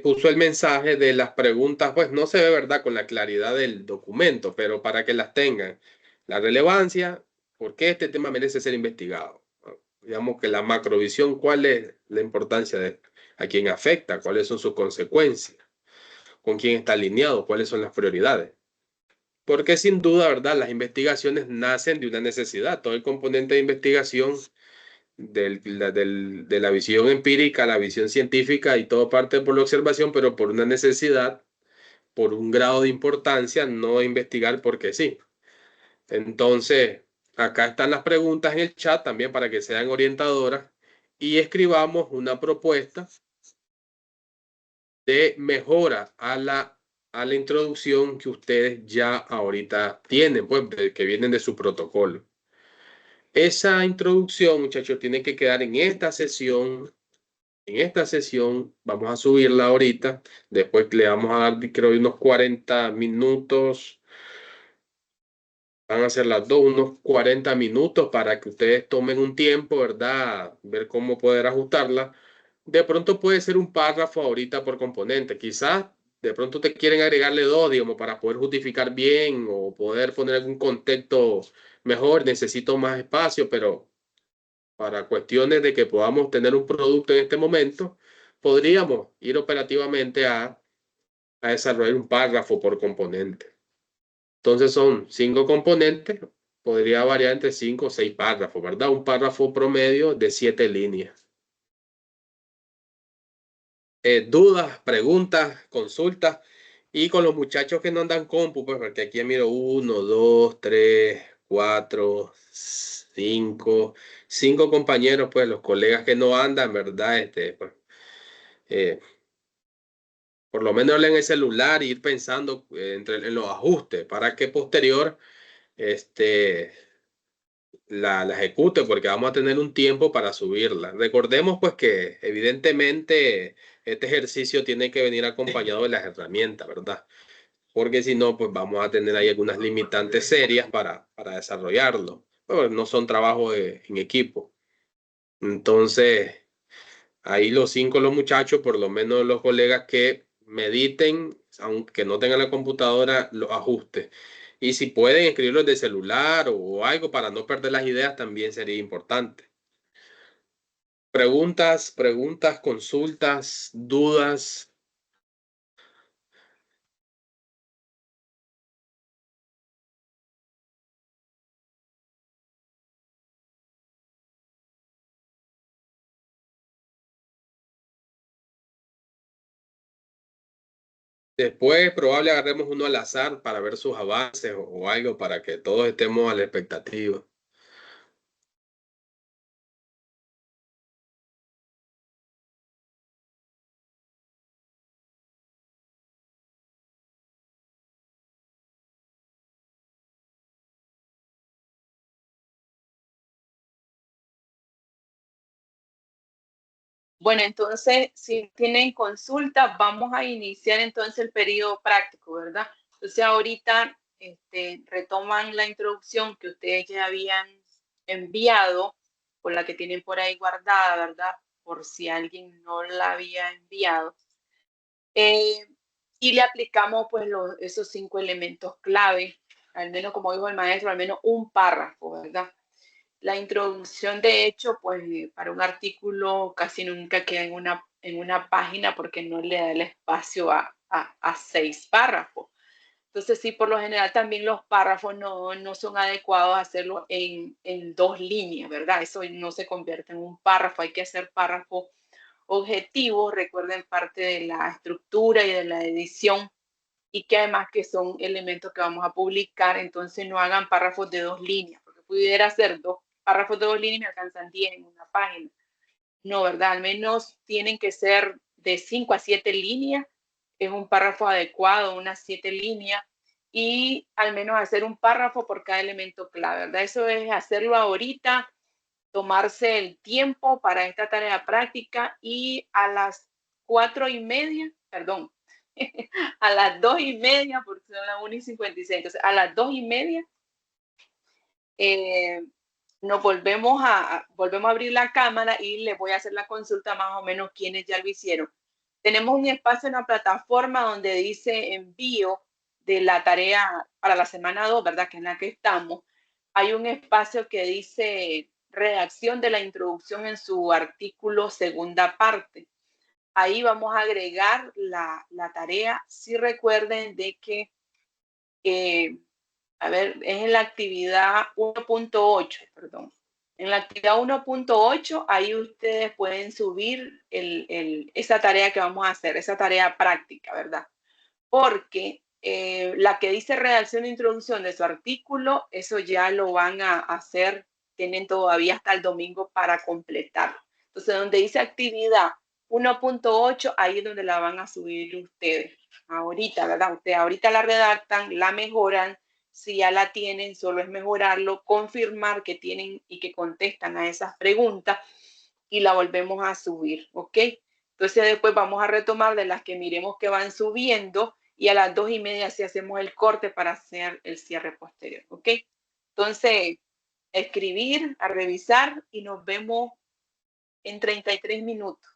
[SPEAKER 2] Puso el mensaje de las preguntas, pues no se ve, ¿verdad?, con la claridad del documento, pero para que las tengan. La relevancia, ¿por qué este tema merece ser investigado? Digamos que la macrovisión, ¿cuál es la importancia de a quién afecta? ¿Cuáles son sus consecuencias? ¿Con quién está alineado? ¿Cuáles son las prioridades? Porque sin duda, ¿verdad?, las investigaciones nacen de una necesidad. Todo el componente de investigación de la visión empírica, la visión científica y todo parte por la observación, pero por una necesidad, por un grado de importancia, no investigar porque sí. Entonces, acá están las preguntas en el chat también para que sean orientadoras y escribamos una propuesta de mejora a la introducción que ustedes ya ahorita tienen, pues, que vienen de su protocolo. Esa introducción, muchachos, tiene que quedar en esta sesión. En esta sesión vamos a subirla ahorita. Después le vamos a dar, creo, unos 40 minutos. Van a ser las dos, unos 40 minutos para que ustedes tomen un tiempo, ¿verdad? Ver cómo poder ajustarla. De pronto puede ser un párrafo ahorita por componente. Quizás de pronto te quieren agregarle dos, digamos, para poder justificar bien o poder poner algún contexto mejor. Necesito más espacio, pero para cuestiones de que podamos tener un producto en este momento, podríamos ir operativamente a desarrollar un párrafo por componente. Entonces son 5 componentes podría variar entre 5 o 6 párrafos, ¿verdad? Un párrafo promedio de 7 líneas. Dudas, preguntas, consultas. Y con los muchachos que no andan compu, pues porque aquí miro 1, 2, 3, 4, 5, 5 compañeros, pues los colegas que no andan, ¿verdad? Pues, eh, por lo menos en el celular y ir pensando en los ajustes para que posterior este, la ejecute, porque vamos a tener un tiempo para subirla. Recordemos pues que evidentemente este ejercicio tiene que venir acompañado de las herramientas, ¿verdad? Porque si no, pues vamos a tener ahí algunas limitantes serias para desarrollarlo. Pero no son trabajos en equipo. Entonces, ahí los 5 los muchachos, por lo menos los colegas que mediten, aunque no tengan la computadora, los ajustes. Y si pueden escribirlos de celular o algo para no perder las ideas, también sería importante. Preguntas, consultas, dudas. Después probable agarremos uno al azar para ver sus avances o algo para que todos estemos a la expectativa.
[SPEAKER 1] Bueno, entonces, si tienen consulta, vamos a iniciar entonces el periodo práctico, ¿verdad? Entonces, ahorita retoman la introducción que ustedes ya habían enviado, por la que tienen por ahí guardada, ¿verdad? Por si alguien no la había enviado. Y le aplicamos pues esos 5 elementos clave, al menos como dijo el maestro, al menos un párrafo, ¿verdad? La introducción, de hecho, pues para un artículo casi nunca queda en una página porque no le da el espacio a 6 párrafos. Entonces, sí, por lo general también los párrafos no son adecuados a hacerlo en 2 líneas, ¿verdad? Eso no se convierte en un párrafo, hay que hacer párrafos objetivos, recuerden parte de la estructura y de la edición y que además que son elementos que vamos a publicar, entonces no hagan párrafos de 2 líneas, porque pudiera ser 2 párrafos de 2 líneas y me alcanzan 10 en una página. No, ¿verdad? Al menos tienen que ser de 5 a 7 líneas, es un párrafo adecuado, unas 7 líneas, y al menos hacer un párrafo por cada elemento clave, ¿verdad? Eso es hacerlo ahorita, tomarse el tiempo para esta tarea práctica y a las 4:30, perdón, a las 2:30, porque son las 1:56, entonces a las 2:30 nos volvemos a abrir la cámara y les voy a hacer la consulta más o menos quienes ya lo hicieron. Tenemos un espacio en la plataforma donde dice envío de la tarea para la semana 2, ¿verdad? Que es en la que estamos. Hay un espacio que dice redacción de la introducción en su artículo segunda parte. Ahí vamos a agregar la tarea. Si recuerden de que a ver, es en la actividad 1.8, perdón. En la actividad 1.8, ahí ustedes pueden subir esa tarea que vamos a hacer, esa tarea práctica, ¿verdad? Porque la que dice redacción de introducción de su artículo, eso ya lo van a hacer, tienen todavía hasta el domingo para completar. Entonces, donde dice actividad 1.8, ahí es donde la van a subir ustedes. Ahorita, ¿verdad? Ustedes ahorita la redactan, la mejoran. Si ya la tienen, solo es mejorarlo, confirmar que tienen y que contestan a esas preguntas y la volvemos a subir, ¿ok? Entonces después vamos a retomar de las que miremos que van subiendo y a las 2:30 si hacemos el corte para hacer el cierre posterior, ¿ok? Entonces, escribir, a revisar y nos vemos en 33 minutos.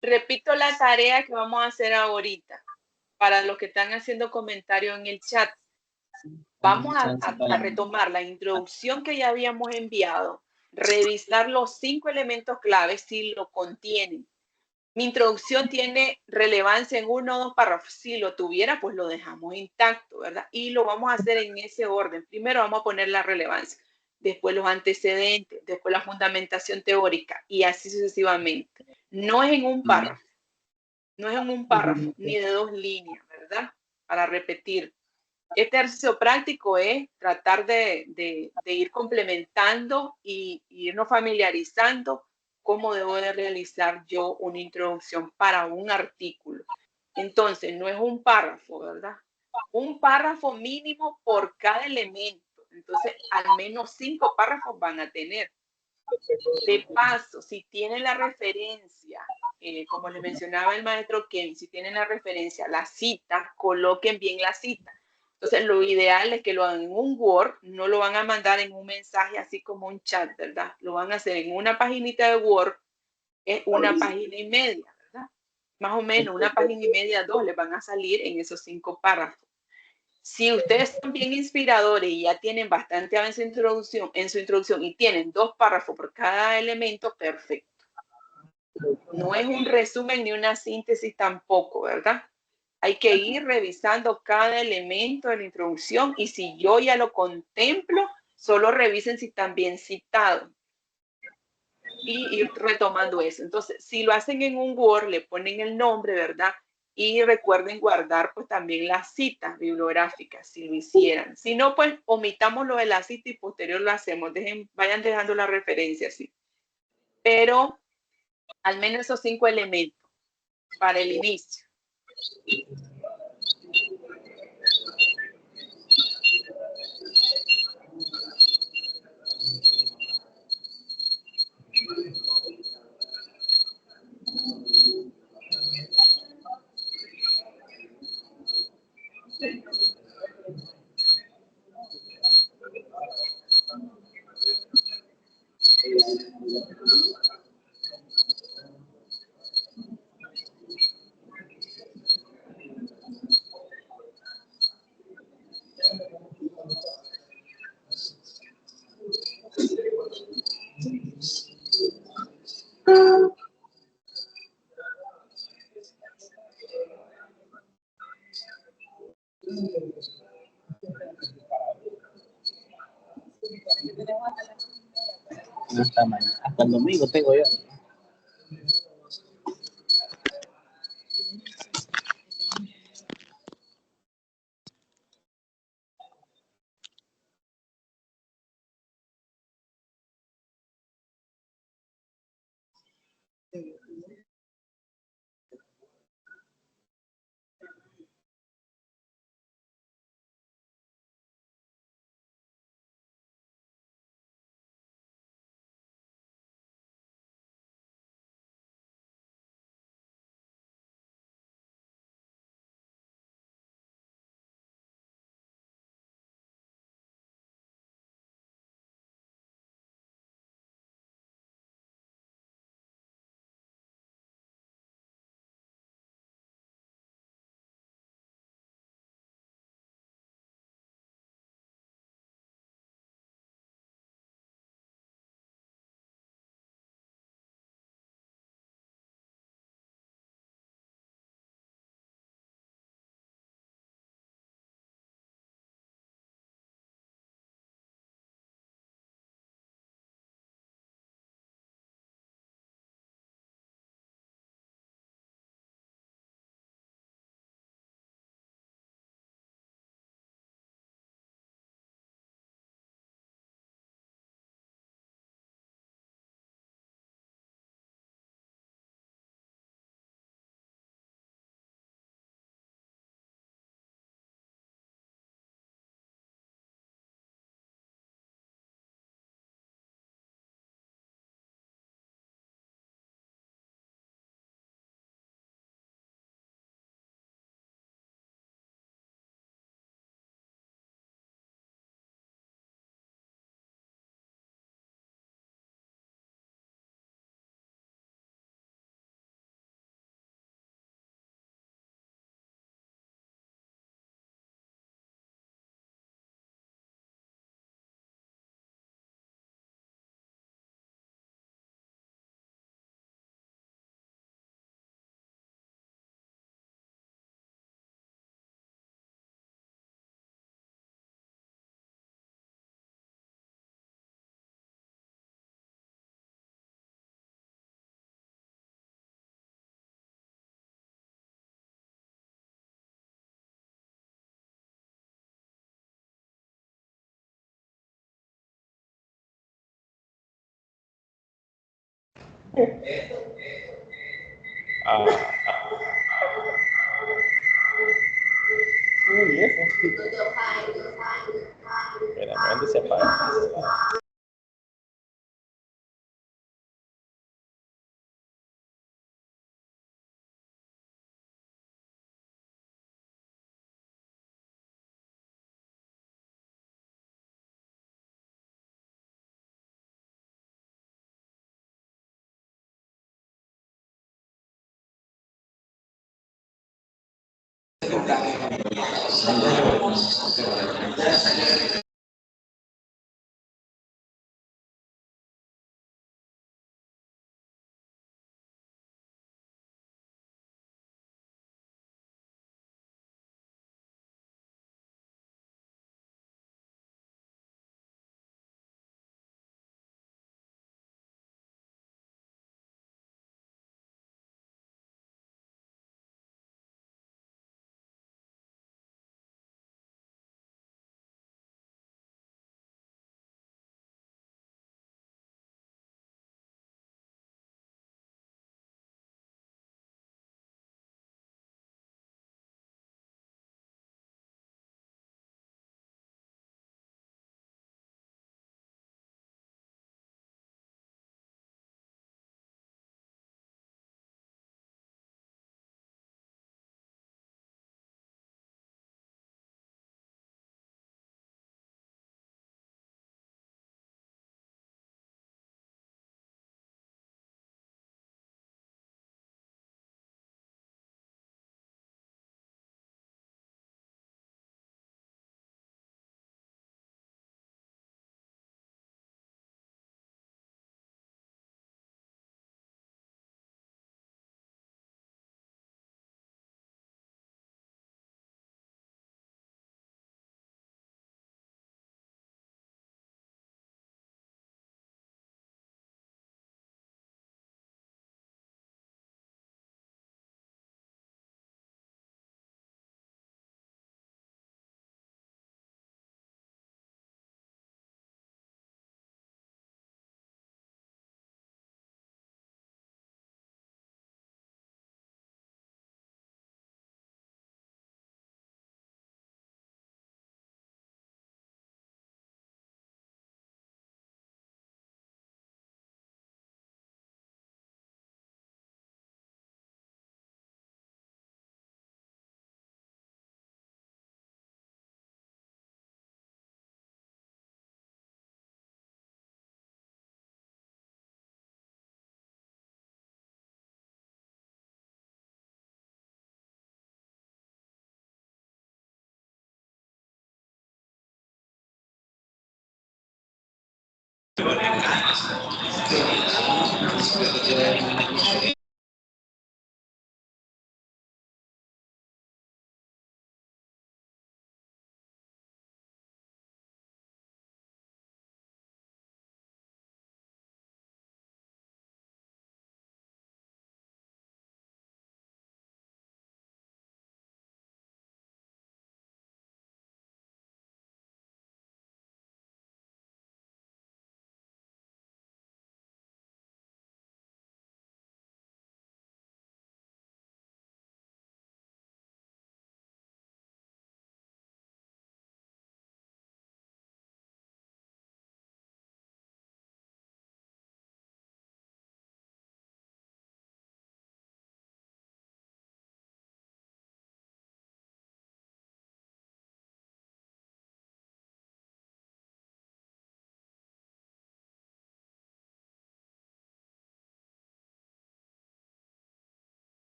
[SPEAKER 1] Repito la tarea que vamos a hacer ahorita para los que están haciendo comentarios en el chat. Vamos a retomar la introducción que ya habíamos enviado, revisar los 5 elementos claves si lo contienen. Mi introducción tiene relevancia en 1 o 2 párrafos. Si lo tuviera, pues lo dejamos intacto, ¿verdad? Y lo vamos a hacer en ese orden. Primero vamos a poner la relevancia, después los antecedentes, después la fundamentación teórica y así sucesivamente. No es en un párrafo, no es en un párrafo, ni de 2 líneas, ¿verdad? Para repetir. Este ejercicio práctico es tratar de ir complementando y irnos familiarizando cómo debo de realizar yo una introducción para un artículo. Entonces, no es un párrafo, ¿verdad? Un párrafo mínimo por cada elemento. Entonces, al menos 5 párrafos van a tener. De paso, si tienen la referencia, como les mencionaba el maestro Kevin, si tienen la referencia, la cita, coloquen bien la cita. Entonces, lo ideal es que lo hagan en un Word, no lo van a mandar en un mensaje así como un chat, ¿verdad? Lo van a hacer en una paginita de Word, es una página y media, ¿verdad? Más o menos una página y media, 2 les van a salir en esos 5 párrafos. Si ustedes son bien inspiradores y ya tienen bastante avance en su introducción y tienen 2 párrafos por cada elemento, perfecto. No es un resumen ni una síntesis tampoco, ¿verdad? Hay que ir revisando cada elemento de la introducción y si yo ya lo contemplo, solo revisen si están bien citados y ir retomando eso. Entonces, si lo hacen en un Word, le ponen el nombre, ¿verdad? Y recuerden guardar pues también las citas bibliográficas, si lo hicieran. Si no, pues omitamos lo de la cita y posterior lo hacemos. Vayan dejando la referencia así. Pero al menos esos 5 elementos para el inicio.
[SPEAKER 3] Hasta el domingo tengo yo.
[SPEAKER 4] Ah, uy, eso. Espérame, ¿dónde se apaga?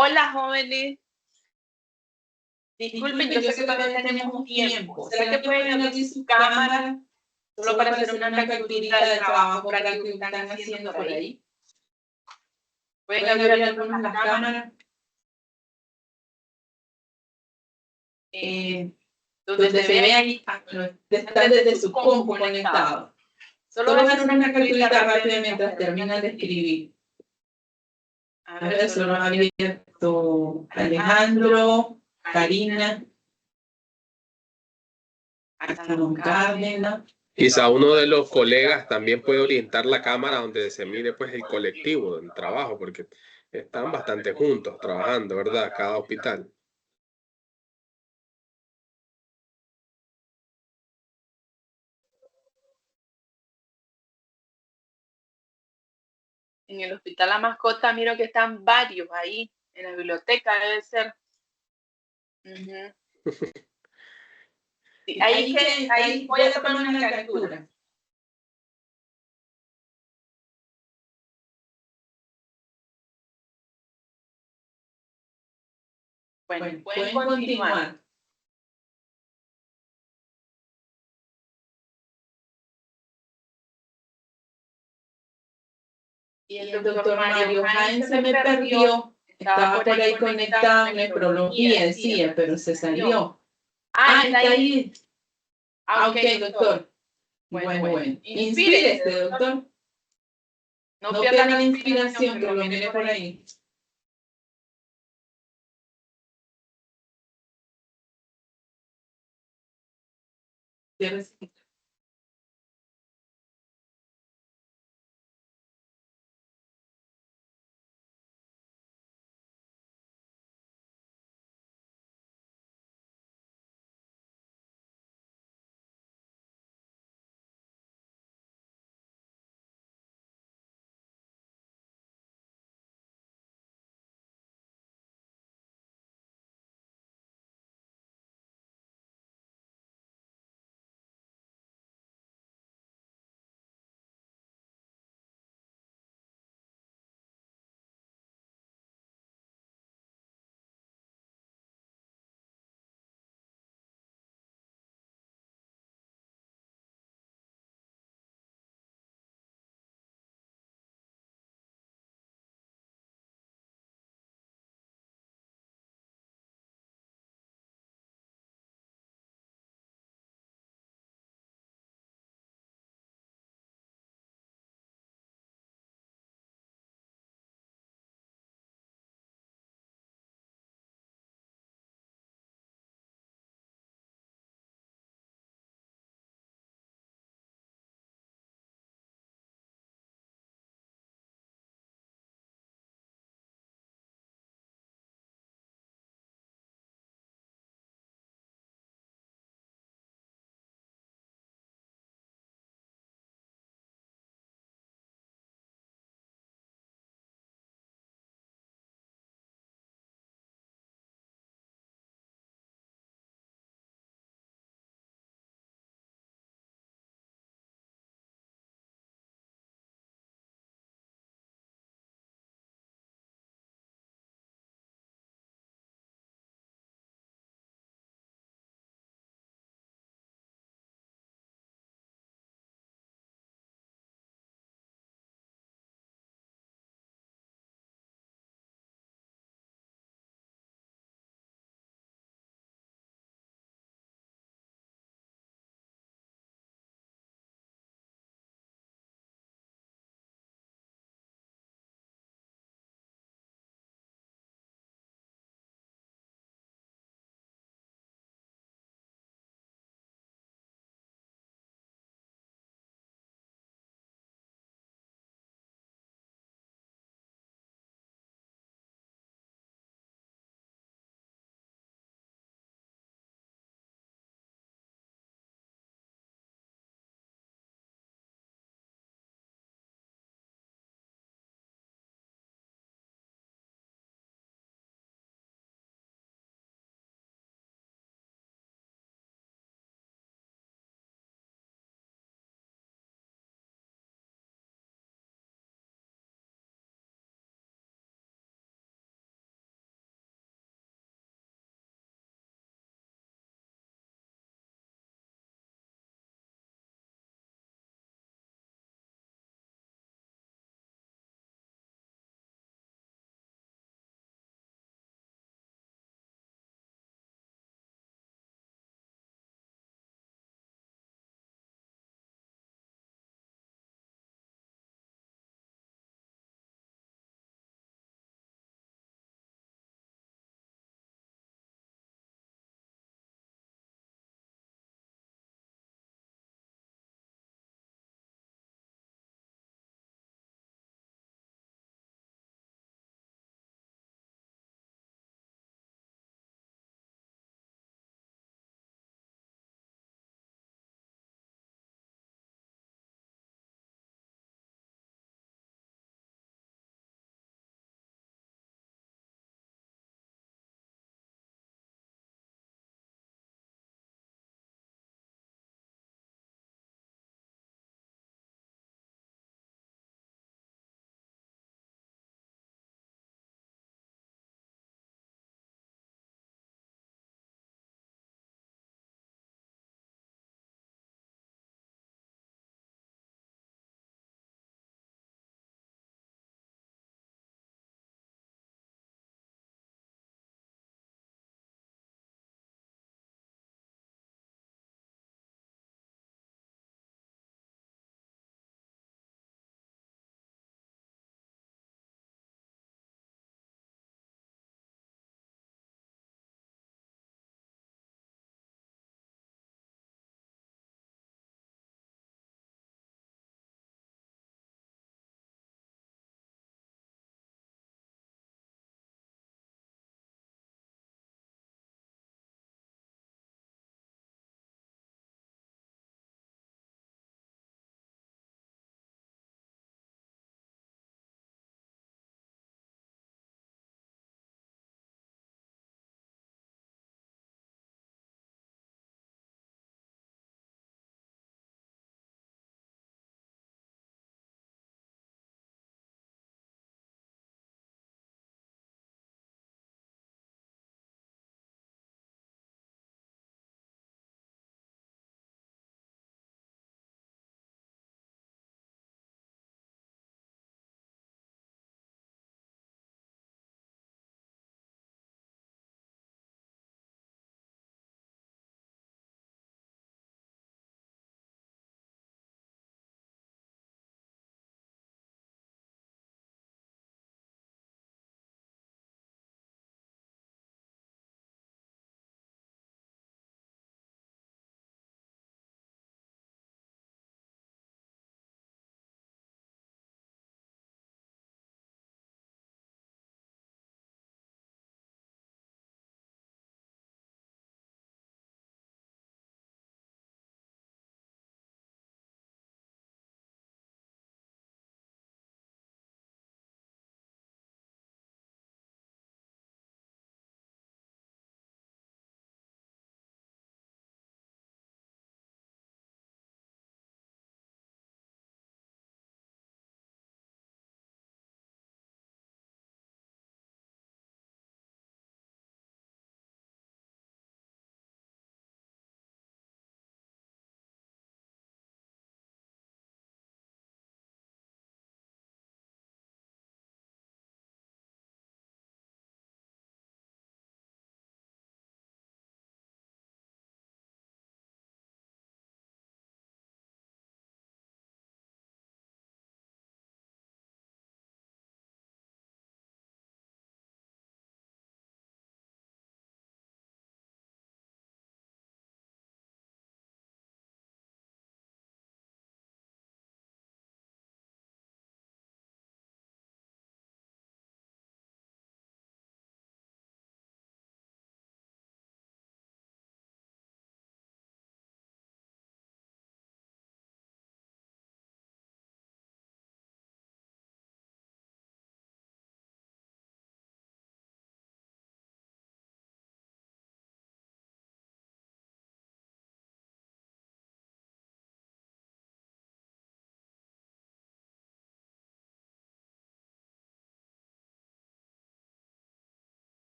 [SPEAKER 1] Hola, jóvenes. Disculpen, yo sé que todavía tenemos tiempo. ¿Será que pueden abrir su cámara solo para hacer una capturita del trabajo práctico que están haciendo por ahí? ¿Pueden abrir algunas las cámaras? Donde se ve ahí, están desde su compu conectado. Solo voy a hacer una capturita rápida mientras terminan de escribir. A ver, solo ha abierto Alejandro, Karina, hasta Don Cárdenas.
[SPEAKER 2] Quizá uno de los colegas también puede orientar la cámara donde se mire pues el colectivo del trabajo, porque están bastante juntos trabajando, ¿verdad? Cada hospital.
[SPEAKER 1] En el hospital La Mascota miro que están varios ahí. En la biblioteca debe ser. Sí, ahí voy a tomar una captura. Bueno, pueden continuar. Y el doctor Mario Jaén se me perdió. Estaba por ahí conectado en nefrología, decía, pero se salió. Está ahí. Ok, doctor. Bueno. Inspírese, doctor. No pierda la inspiración, que lo mire por ahí.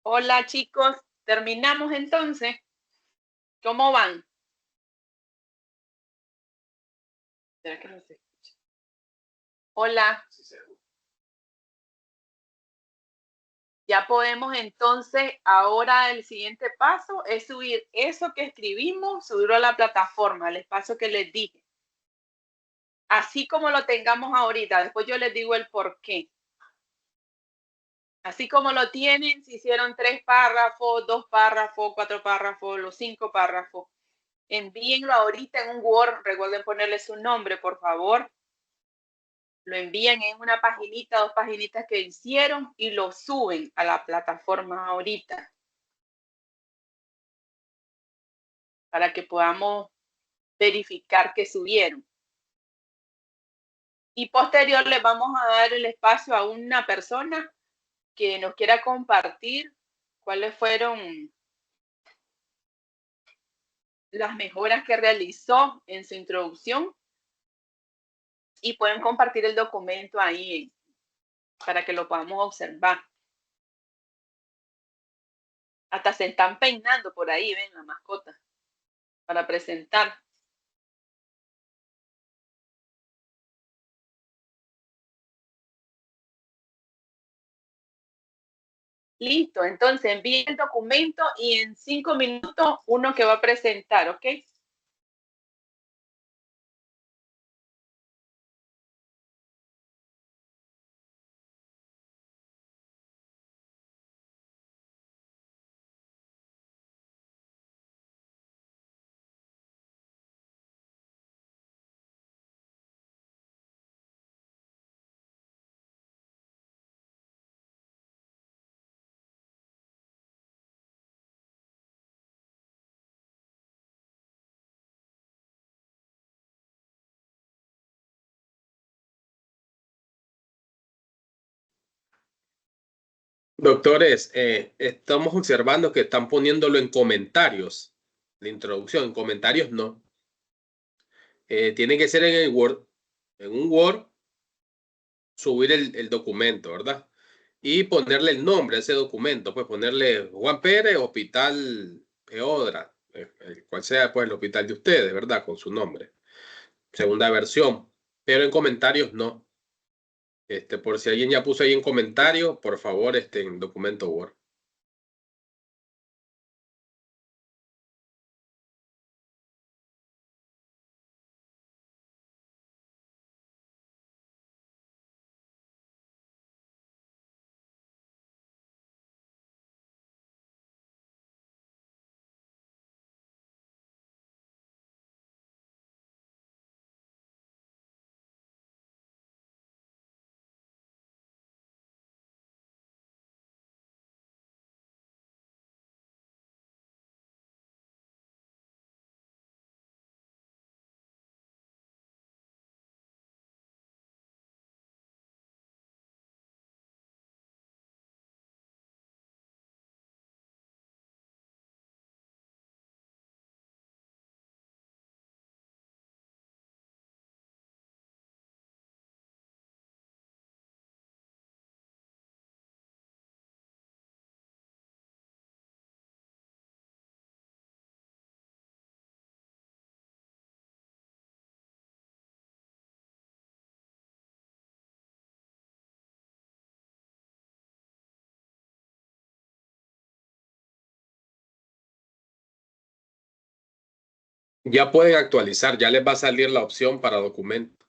[SPEAKER 1] Hola chicos, terminamos entonces. ¿Cómo van? ¿Será que no se escucha? Hola, ya podemos entonces, ahora el siguiente paso es subir eso que escribimos, subirlo a la plataforma, al espacio que les dije. Así como lo tengamos ahorita, después yo les digo el por qué. Así como lo tienen, si hicieron 3 párrafos, 2 párrafos, 4 párrafos, los 5 párrafos, envíenlo ahorita en un Word, recuerden ponerle su nombre, por favor. Lo envían en una paginita, 2 paginitas que hicieron y lo suben a la plataforma ahorita para que podamos verificar que subieron. Y posterior les vamos a dar el espacio a una persona que nos quiera compartir cuáles fueron las mejoras que realizó en su introducción y pueden compartir el documento ahí para que lo podamos observar. Hasta se están peinando por ahí, ven, la mascota, para presentar. Listo, entonces envíe el documento y en 5 minutos uno que va a presentar, ¿ok?
[SPEAKER 2] Doctores, estamos observando que están poniéndolo en comentarios. La introducción, en comentarios no. Tiene que ser en el Word. En un Word, subir el documento, ¿verdad? Y ponerle el nombre a ese documento. Pues ponerle Juan Pérez, Hospital Eodra, el cual sea pues el hospital de ustedes, ¿verdad? Con su nombre. Segunda versión. Pero en comentarios no. Por si alguien ya puso ahí en comentarios, por favor, en documento Word. Ya pueden actualizar, ya les va a salir la opción para documento.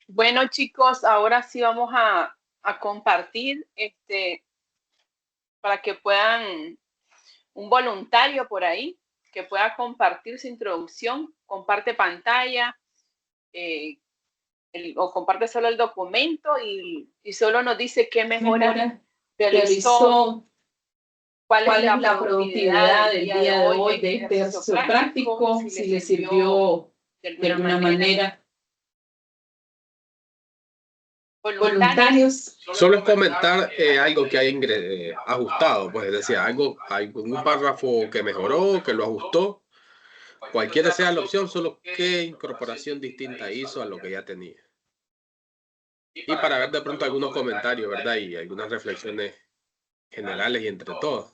[SPEAKER 1] Bueno, chicos, ahora sí vamos a compartir para que puedan, un voluntario por ahí, que pueda compartir su introducción, comparte pantalla o comparte solo el documento y solo nos dice qué mejora realizó, cuál es la productividad del día de hoy de este ejercicio práctico, si le sirvió de alguna manera. Voluntarios.
[SPEAKER 2] Solo es comentar algo que hay ajustado, pues es decir, algún párrafo que mejoró, que lo ajustó. Cualquiera sea la opción, solo qué incorporación distinta hizo a lo que ya tenía. Y para ver de pronto algunos comentarios, ¿verdad? Y algunas reflexiones generales y entre todos.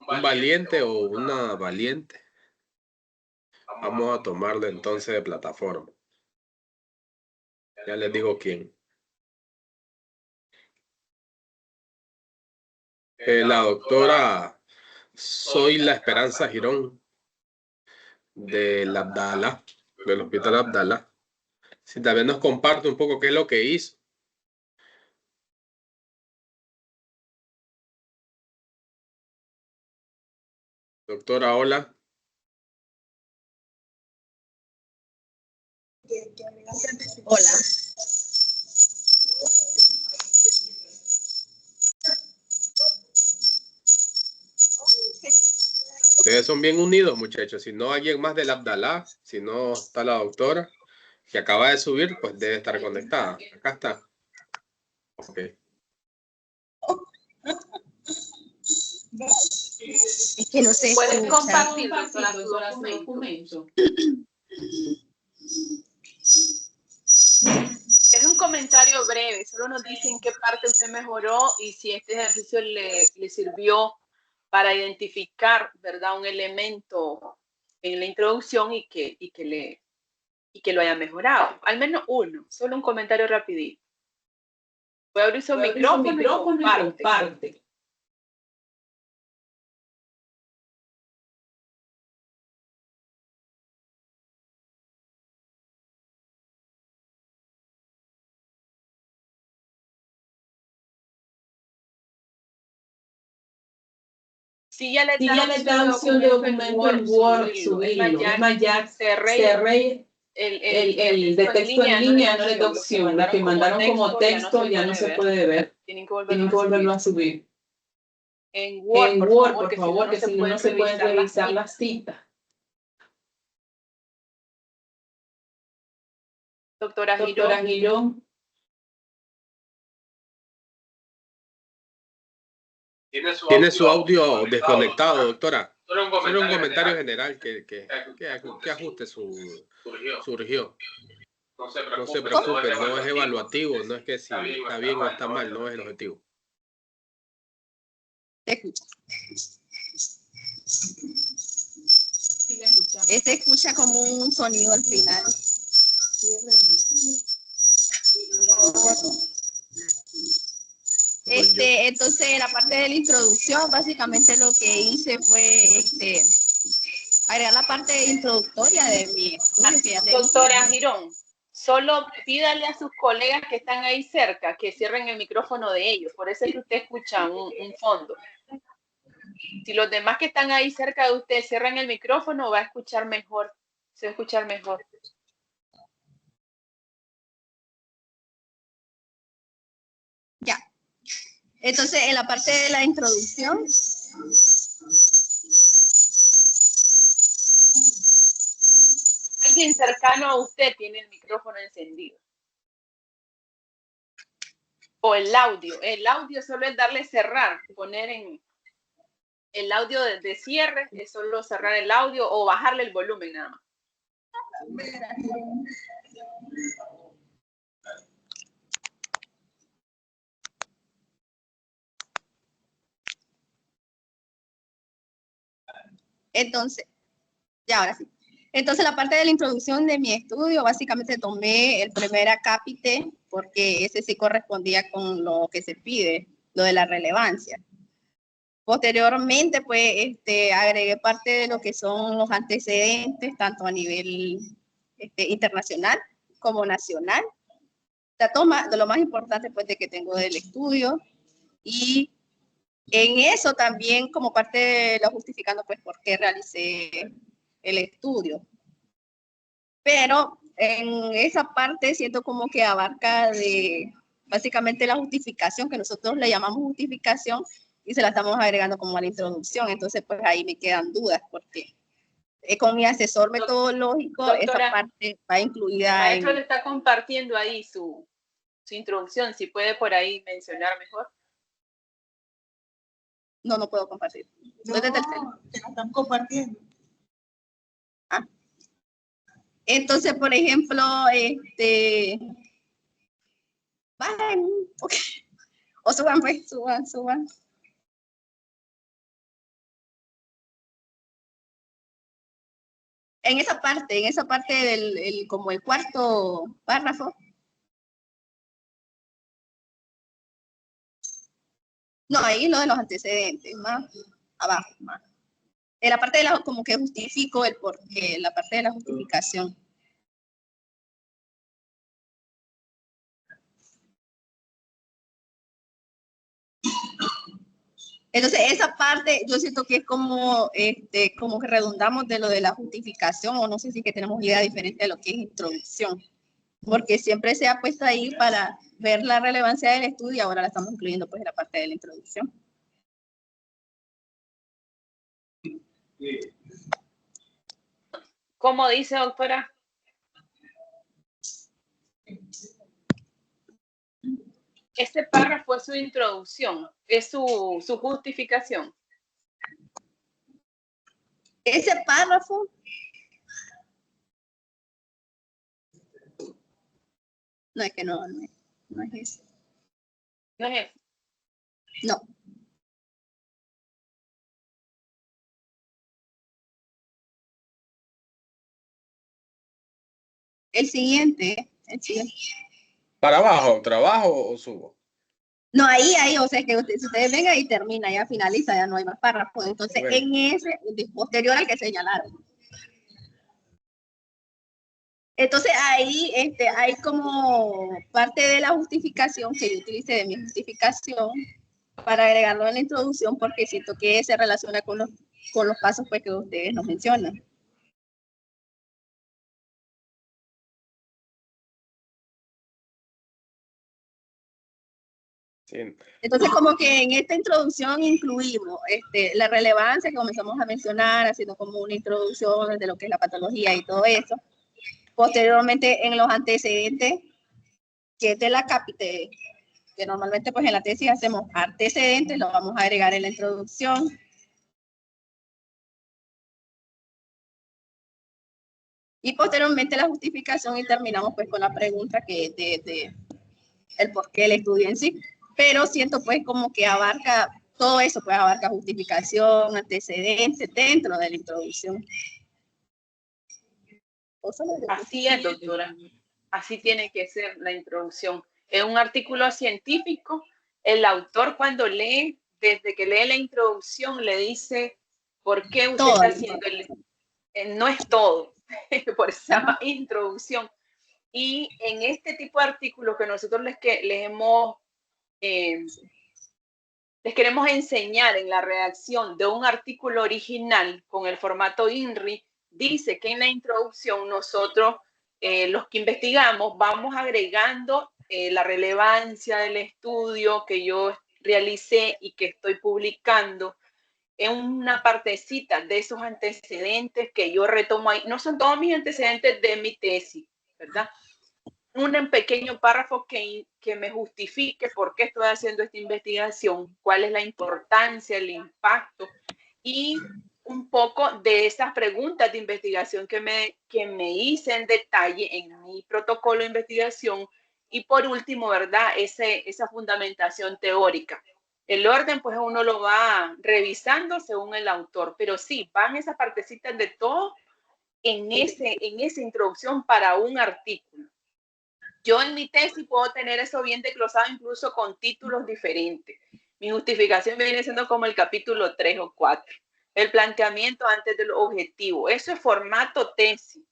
[SPEAKER 2] Un valiente o una valiente. Vamos a tomarlo entonces de plataforma. Ya les digo quién. La doctora Soy la Esperanza Girón del Abdala, del Hospital Abdala. Si también nos comparte un poco qué es lo que hizo. Doctora, hola.
[SPEAKER 5] Hola.
[SPEAKER 2] Ustedes son bien unidos, muchachos. Si no, alguien más del Abdalá, si no está la doctora que acaba de subir, pues debe estar conectada. Acá está. Ok.
[SPEAKER 5] Es que no sé.
[SPEAKER 1] Puedes compartir, doctora, su documento. Es un comentario breve, solo nos dice en qué parte usted mejoró y si este ejercicio le sirvió para identificar, ¿verdad?, un elemento en la introducción y que lo haya mejorado. Al menos uno, solo un comentario rapidito. Voy a abrir su micrófono y comparte. Si ya le da opción de documento en Word, subirlo. Es más, ya cerré el de texto en línea, no le da opción. Lo que mandaron como texto ya no se puede ver. Tienen que volverlo a subir. En Word, por favor, que si no, no se pueden revisar las citas. Doctora Girón.
[SPEAKER 2] Tiene su audio desconectado, doctora. Solo un comentario general que ajuste surgió. No se preocupe, no es evaluativo, no es que si está bien o está mal, no es el objetivo.
[SPEAKER 5] Te escucha. Este escucha como un sonido al final. Entonces, la parte de la introducción, básicamente lo que hice fue agregar la parte introductoria de mi estudio.
[SPEAKER 1] Doctora Girón, solo pídale a sus colegas que están ahí cerca que cierren el micrófono de ellos. Por eso es que usted escucha un fondo. Si los demás que están ahí cerca de usted cierran el micrófono, va a escuchar mejor. Se va a escuchar mejor.
[SPEAKER 5] Ya. Entonces, en la parte de la introducción,
[SPEAKER 1] alguien cercano a usted tiene el micrófono encendido. O el audio. El audio solo es darle cerrar, poner en el audio de cierre, es solo cerrar el audio o bajarle el volumen nada más.
[SPEAKER 5] entonces, ya ahora sí. Entonces, la parte de la introducción de mi estudio, básicamente tomé el primer acápite, porque ese sí correspondía con lo que se pide, lo de la relevancia. Posteriormente, pues, agregué parte de lo que son los antecedentes, tanto a nivel internacional como nacional. De lo más importante, pues, de que tengo del estudio. Y en eso también, como parte de lo justificando, pues, por qué realicé el estudio. Pero en esa parte siento como que abarca de básicamente la justificación, que nosotros le llamamos justificación, y se la estamos agregando como a la introducción. Entonces, pues ahí me quedan dudas, porque con mi asesor metodológico,
[SPEAKER 1] Doctora,
[SPEAKER 5] esa parte va incluida
[SPEAKER 1] el maestro
[SPEAKER 5] en...
[SPEAKER 1] le está compartiendo ahí su introducción, si puede por ahí mencionar mejor.
[SPEAKER 5] No, no puedo compartir.
[SPEAKER 6] No, te la están compartiendo.
[SPEAKER 5] Ah. Entonces, por ejemplo, bajen, okay. O suban, pues, suban. En esa parte del como el cuarto párrafo. No, ahí lo de los antecedentes, más abajo, más. En la parte de la, como que justifico el porqué, la parte de la justificación. Entonces, esa parte yo siento que es como, como que redundamos de lo de la justificación, o no sé si que tenemos idea diferente de lo que es introducción, porque siempre se ha puesto ahí para ver la relevancia del estudio y ahora la estamos incluyendo pues en la parte de la introducción.
[SPEAKER 1] ¿Cómo dice, doctora? Este párrafo es su introducción, es su justificación.
[SPEAKER 5] Ese párrafo no es que no es eso.
[SPEAKER 1] ¿No es eso?
[SPEAKER 5] No. El siguiente.
[SPEAKER 2] ¿Para abajo, trabajo o subo?
[SPEAKER 5] No, ahí, o sea, que si ustedes ven ahí termina, ya finaliza, ya no hay más párrafos. Entonces, bueno, en ese, posterior al que señalaron. Entonces, ahí hay como parte de la justificación que yo utilicé de mi justificación para agregarlo en la introducción, porque siento que se relaciona con los pasos pues, que ustedes nos mencionan.
[SPEAKER 2] Sí.
[SPEAKER 5] Entonces, como que en esta introducción incluimos la relevancia que comenzamos a mencionar, haciendo como una introducción de lo que es la patología y todo eso. Posteriormente, en los antecedentes, que es de la CAPITE, que normalmente pues en la tesis hacemos antecedentes, lo vamos a agregar en la introducción. Y posteriormente la justificación y terminamos pues con la pregunta que es de el por qué el estudio en sí. Pero siento pues como que abarca todo eso, pues abarca justificación, antecedentes dentro de la introducción.
[SPEAKER 1] Así es, doctora. Así tiene que ser la introducción. En un artículo científico, el autor cuando lee, desde que lee la introducción, le dice por qué usted está haciendo no es todo, por eso se llama introducción. Y en este tipo de artículos que nosotros les queremos enseñar en la redacción de un artículo original con el formato INRI, dice que en la introducción nosotros, los que investigamos, vamos agregando la relevancia del estudio que yo realicé y que estoy publicando en una partecita de esos antecedentes que yo retomo ahí. No son todos mis antecedentes de mi tesis, ¿verdad? Un pequeño párrafo que me justifique por qué estoy haciendo esta investigación, cuál es la importancia, el impacto y un poco de esas preguntas de investigación que me hice en detalle en mi protocolo de investigación y por último, ¿verdad? Esa fundamentación teórica. El orden, pues uno lo va revisando según el autor, pero sí, van esas partecitas de todo en esa introducción para un artículo. Yo en mi tesis puedo tener eso bien desglosado incluso con títulos diferentes. Mi justificación viene siendo como el capítulo 3 o 4. El planteamiento antes del objetivo. Eso es formato tesis.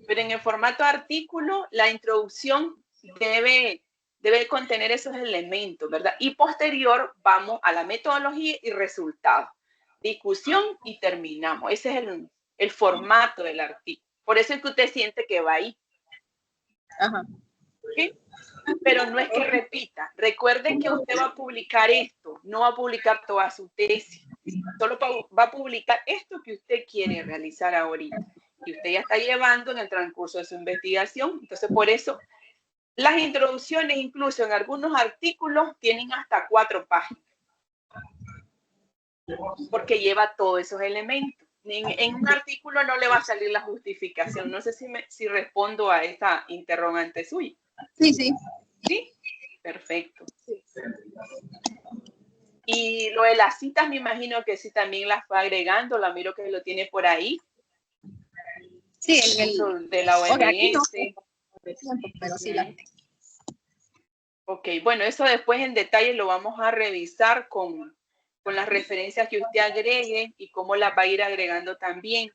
[SPEAKER 1] Pero en el formato artículo, la introducción debe contener esos elementos, ¿verdad? Y posterior vamos a la metodología y resultados. Discusión y terminamos. Ese es el formato del artículo. Por eso es que usted siente que va ahí.
[SPEAKER 5] Ajá.
[SPEAKER 1] ¿Sí? Pero no es que repita. Recuerde que usted va a publicar esto, no va a publicar toda su tesis. Solo va a publicar esto que usted quiere realizar ahorita. Y usted ya está llevando en el transcurso de su investigación. Entonces, por eso, las introducciones, incluso en algunos artículos, tienen hasta 4 páginas. Porque lleva todos esos elementos. En un artículo no le va a salir la justificación. No sé si respondo a esta interrogante suya.
[SPEAKER 5] Sí, sí.
[SPEAKER 1] ¿Sí? Perfecto. Y lo de las citas, me imagino que sí también las fue agregando. La miro que lo tiene por ahí.
[SPEAKER 5] Sí, en el...
[SPEAKER 1] De la OMS.
[SPEAKER 5] Okay, no, pero sí la tengo.
[SPEAKER 1] Ok, bueno, eso después en detalle lo vamos a revisar con las referencias que usted agregue y cómo las va a ir agregando también.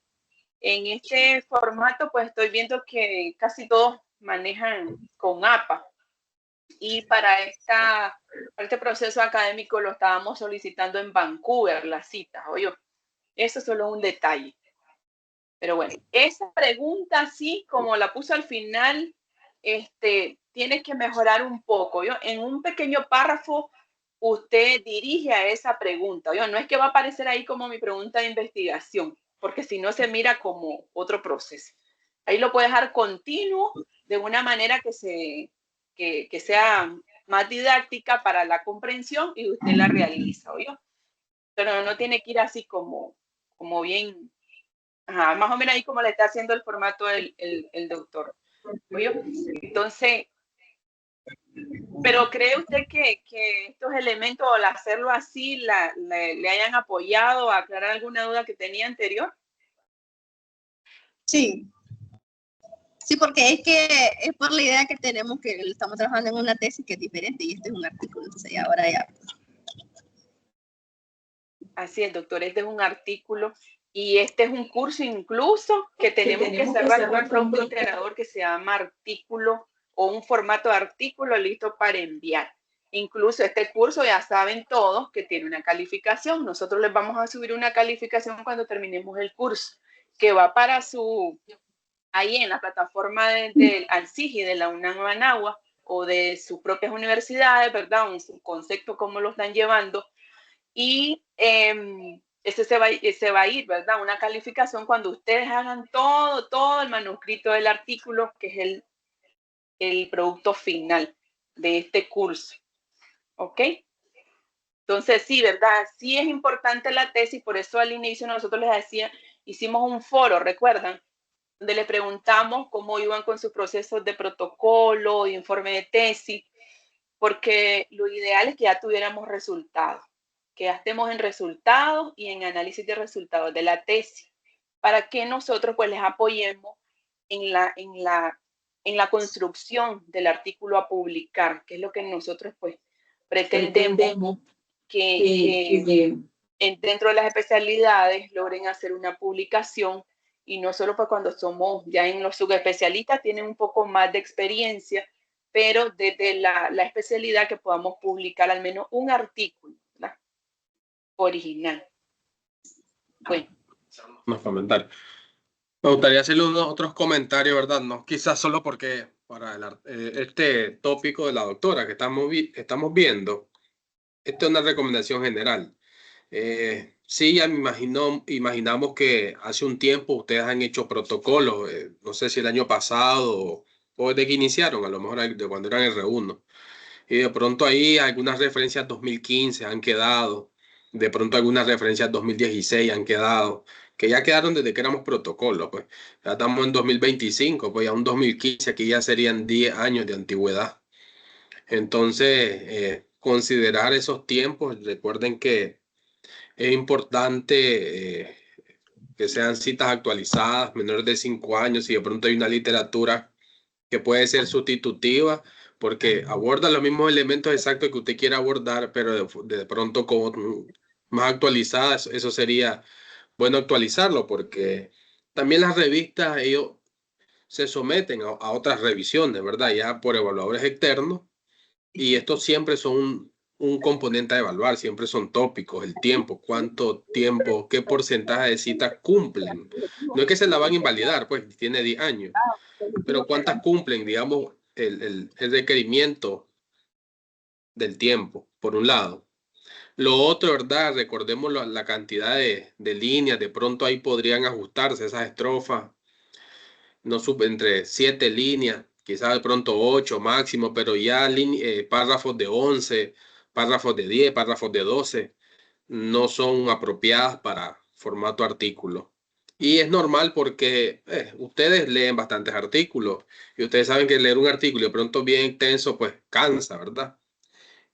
[SPEAKER 1] En este formato, pues estoy viendo que casi todos manejan con APA. Y para este proceso académico lo estábamos solicitando en Vancouver, las citas, oye. Eso es solo un detalle. Pero bueno, esa pregunta, sí, como la puso al final, tiene que mejorar un poco. En un pequeño párrafo, usted dirige a esa pregunta. No es que va a aparecer ahí como mi pregunta de investigación, porque si no se mira como otro proceso. Ahí lo puede dejar continuo de una manera que sea más didáctica para la comprensión y usted la realiza, pero no tiene que ir así como bien. Ajá, más o menos ahí como le está haciendo el formato el doctor. ¿Oyó? Entonces, pero ¿cree usted que estos elementos, al hacerlo así, le hayan apoyado a aclarar alguna duda que tenía anterior?
[SPEAKER 5] Sí. Sí, porque es que es por la idea que tenemos que estamos trabajando en una tesis que es diferente y este es un artículo, entonces ahora ya.
[SPEAKER 1] Así es, doctor, este es un artículo y este es un curso incluso que tenemos que cerrar con un producto integrador que se llama artículo o un formato de artículo listo para enviar. Incluso este curso ya saben todos que tiene una calificación. Nosotros les vamos a subir una calificación cuando terminemos el curso, que va para ahí en la plataforma del ALCIGI de la UNAM Managua o de sus propias universidades, ¿verdad? En su concepto, cómo lo están llevando. Y ese se va a ir, ¿verdad? Una calificación cuando ustedes hagan todo el manuscrito del artículo, que es el producto final de este curso. ¿Ok? Entonces, sí, ¿verdad? Sí es importante la tesis, por eso al inicio nosotros les decía, hicimos un foro, ¿recuerdan? Donde le preguntamos cómo iban con sus procesos de protocolo, de informe de tesis, porque lo ideal es que ya tuviéramos resultados, que ya estemos en resultados y en análisis de resultados de la tesis, para que nosotros pues les apoyemos en la construcción del artículo a publicar, que es lo que nosotros pues pretendemos que dentro de las especialidades logren hacer una publicación y no solo pues cuando somos ya en los subespecialistas tienen un poco más de experiencia, pero desde la especialidad que podamos publicar al menos un artículo, ¿verdad? Original. Bueno.
[SPEAKER 2] Unos comentarios. Me gustaría hacerle unos otros comentarios, ¿verdad? No, quizás solo porque para este tópico de la doctora que estamos viendo, esta es una recomendación general. Sí, ya imaginamos que hace un tiempo ustedes han hecho protocolos, no sé si el año pasado o desde que iniciaron, a lo mejor de cuando eran el R1. Y de pronto ahí algunas referencias 2015 han quedado, de pronto algunas referencias 2016 han quedado, que ya quedaron desde que éramos protocolos, pues. Ya estamos en 2025, pues ya un 2015, aquí ya serían 10 años de antigüedad. Entonces, considerar esos tiempos, recuerden que es importante que sean citas actualizadas, menores de 5 años, si de pronto hay una literatura que puede ser sustitutiva, porque aborda los mismos elementos exactos que usted quiere abordar, pero de pronto como más actualizadas. Eso sería bueno actualizarlo, porque también las revistas, ellos se someten a otras revisiones, ¿verdad? Ya por evaluadores externos, y estos siempre son un componente a evaluar, siempre son tópicos, el tiempo, cuánto tiempo, qué porcentaje de citas cumplen. No es que se la van a invalidar, pues tiene 10 años, pero cuántas cumplen, digamos, el requerimiento del tiempo, por un lado. Lo otro, ¿verdad? Recordemos la cantidad de líneas, de pronto ahí podrían ajustarse esas estrofas, no entre 7 líneas, quizás de pronto 8 máximo, pero ya párrafos de 11, párrafos de 10, párrafos de 12, no son apropiadas para formato artículo. Y es normal porque ustedes leen bastantes artículos y ustedes saben que leer un artículo de pronto bien extenso, pues cansa, ¿verdad?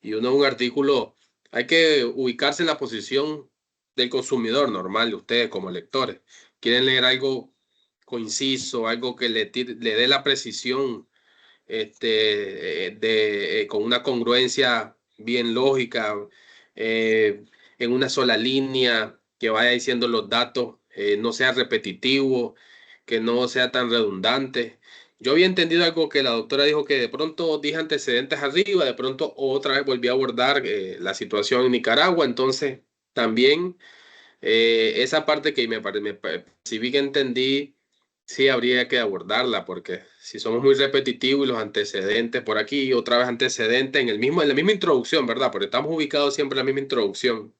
[SPEAKER 2] Y un artículo, hay que ubicarse en la posición del consumidor normal, de ustedes como lectores. Quieren leer algo conciso, algo que le dé la precisión con una congruencia bien lógica, en una sola línea, que vaya diciendo los datos, no sea repetitivo, que no sea tan redundante. Yo había entendido algo que la doctora dijo, que de pronto dije antecedentes arriba, de pronto otra vez volví a abordar la situación en Nicaragua. Entonces también esa parte que si vi que entendí, sí habría que abordarla, porque si somos muy repetitivos y los antecedentes por aquí, otra vez antecedentes en la misma introducción, ¿verdad? Porque estamos ubicados siempre en la misma introducción.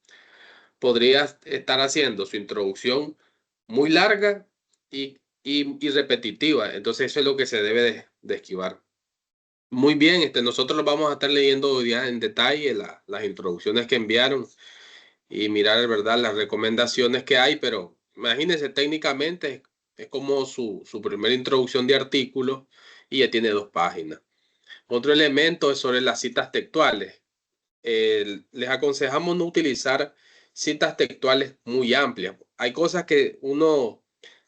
[SPEAKER 2] Podría estar haciendo su introducción muy larga y repetitiva. Entonces eso es lo que se debe de esquivar. Muy bien, nosotros vamos a estar leyendo hoy día en detalle las introducciones que enviaron y mirar, ¿verdad?, las recomendaciones que hay, pero imagínense, técnicamente es como su primera introducción de artículo y ya tiene 2 páginas. Otro elemento es sobre las citas textuales. Les aconsejamos no utilizar citas textuales muy amplias. Hay cosas que uno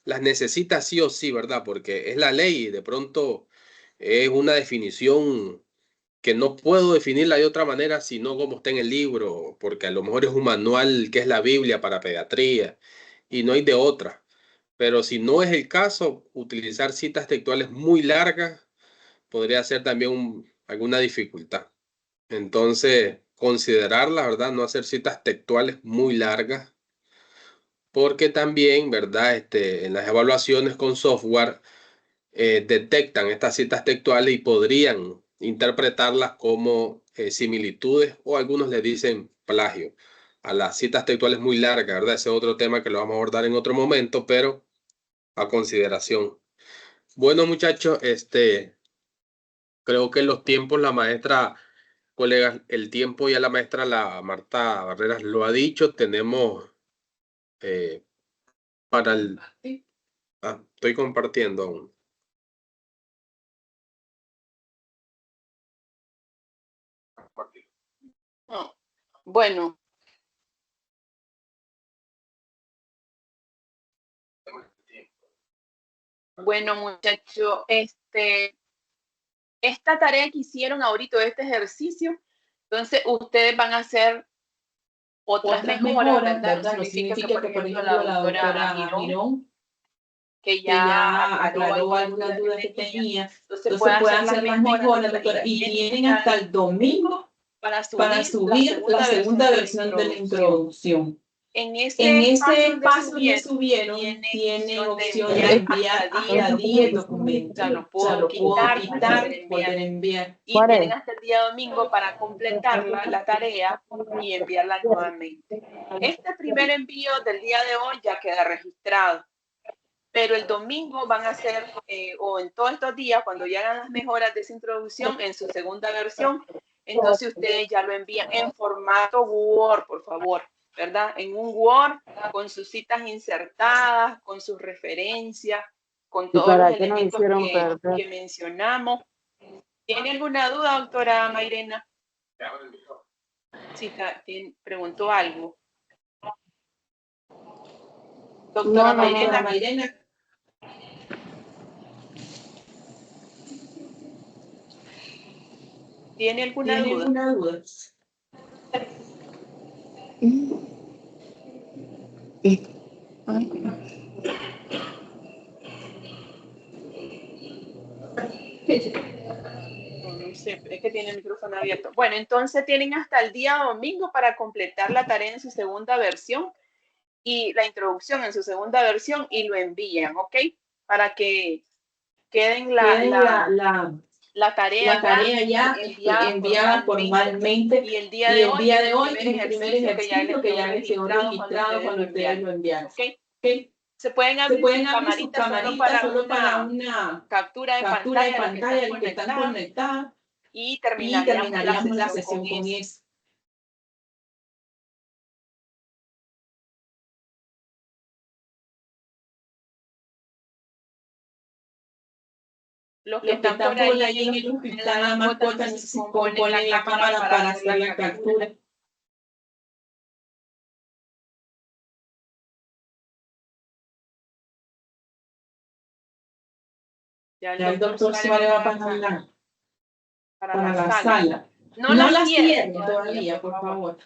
[SPEAKER 2] las necesita sí o sí, ¿verdad? Porque es la ley y de pronto es una definición que no puedo definirla de otra manera sino como está en el libro, porque a lo mejor es un manual que es la Biblia para pediatría y no hay de otra. Pero si no es el caso, utilizar citas textuales muy largas podría ser también alguna dificultad. Entonces, considerar, la verdad, no hacer citas textuales muy largas, porque también, ¿verdad? En las evaluaciones con software detectan estas citas textuales y podrían interpretarlas como similitudes, o algunos le dicen plagio a las citas textuales muy largas, ¿verdad? Ese es otro tema que lo vamos a abordar en otro momento, pero a consideración. Bueno, muchachos, creo que los tiempos, la maestra, colegas, el tiempo ya la maestra, la Marta Barreras lo ha dicho. Tenemos para el... estoy compartiendo aún.
[SPEAKER 1] Bueno, muchachos, esta tarea que hicieron ahorita, este ejercicio, entonces ustedes van a hacer otras mejoras, ¿verdad? No significa que, por ejemplo, la doctora Mirón, que ya aclaró algunas dudas que tenía, entonces pueden hacer las mejoras, doctora, y tienen hasta el domingo para subir la segunda versión de la introducción. En ese paso donde subieron, tienen opción de enviar hasta 10 documentos. O sea, lo puedo quitar, poder enviar. Y tienen hasta el día domingo para completar la tarea y enviarla nuevamente. Este primer envío del día de hoy ya queda registrado. Pero el domingo van a hacer, o en todos estos días, cuando ya hagan las mejoras de esa introducción en su segunda versión, entonces ustedes ya lo envían en formato Word, por favor, ¿verdad? En un Word, con sus citas insertadas, con sus referencias, con todos los elementos que mencionamos. ¿Tiene alguna duda, doctora Mayrena? Sí, preguntó algo. Doctora Mayrena. ¿Tiene alguna duda? No sé, es que tiene el micrófono abierto. Bueno, entonces tienen hasta el día domingo para completar la tarea en su segunda versión y la introducción en su segunda versión y lo envían, ¿ok? Para que queden la tarea ya enviada formalmente y el día de hoy es el primer ejercicio que ya les quedó registrado cuando ustedes lo enviaron. ¿Okay? Se pueden abrir sus camaritas solo para una captura de pantalla los que están conectados y terminaríamos la sesión con eso. Los que están por ahí en el hospital, la mascota, no sé si ponen la cámara para hacer la captura. Ya el doctor Suárez va para la sala. No la cierren todavía, por favor.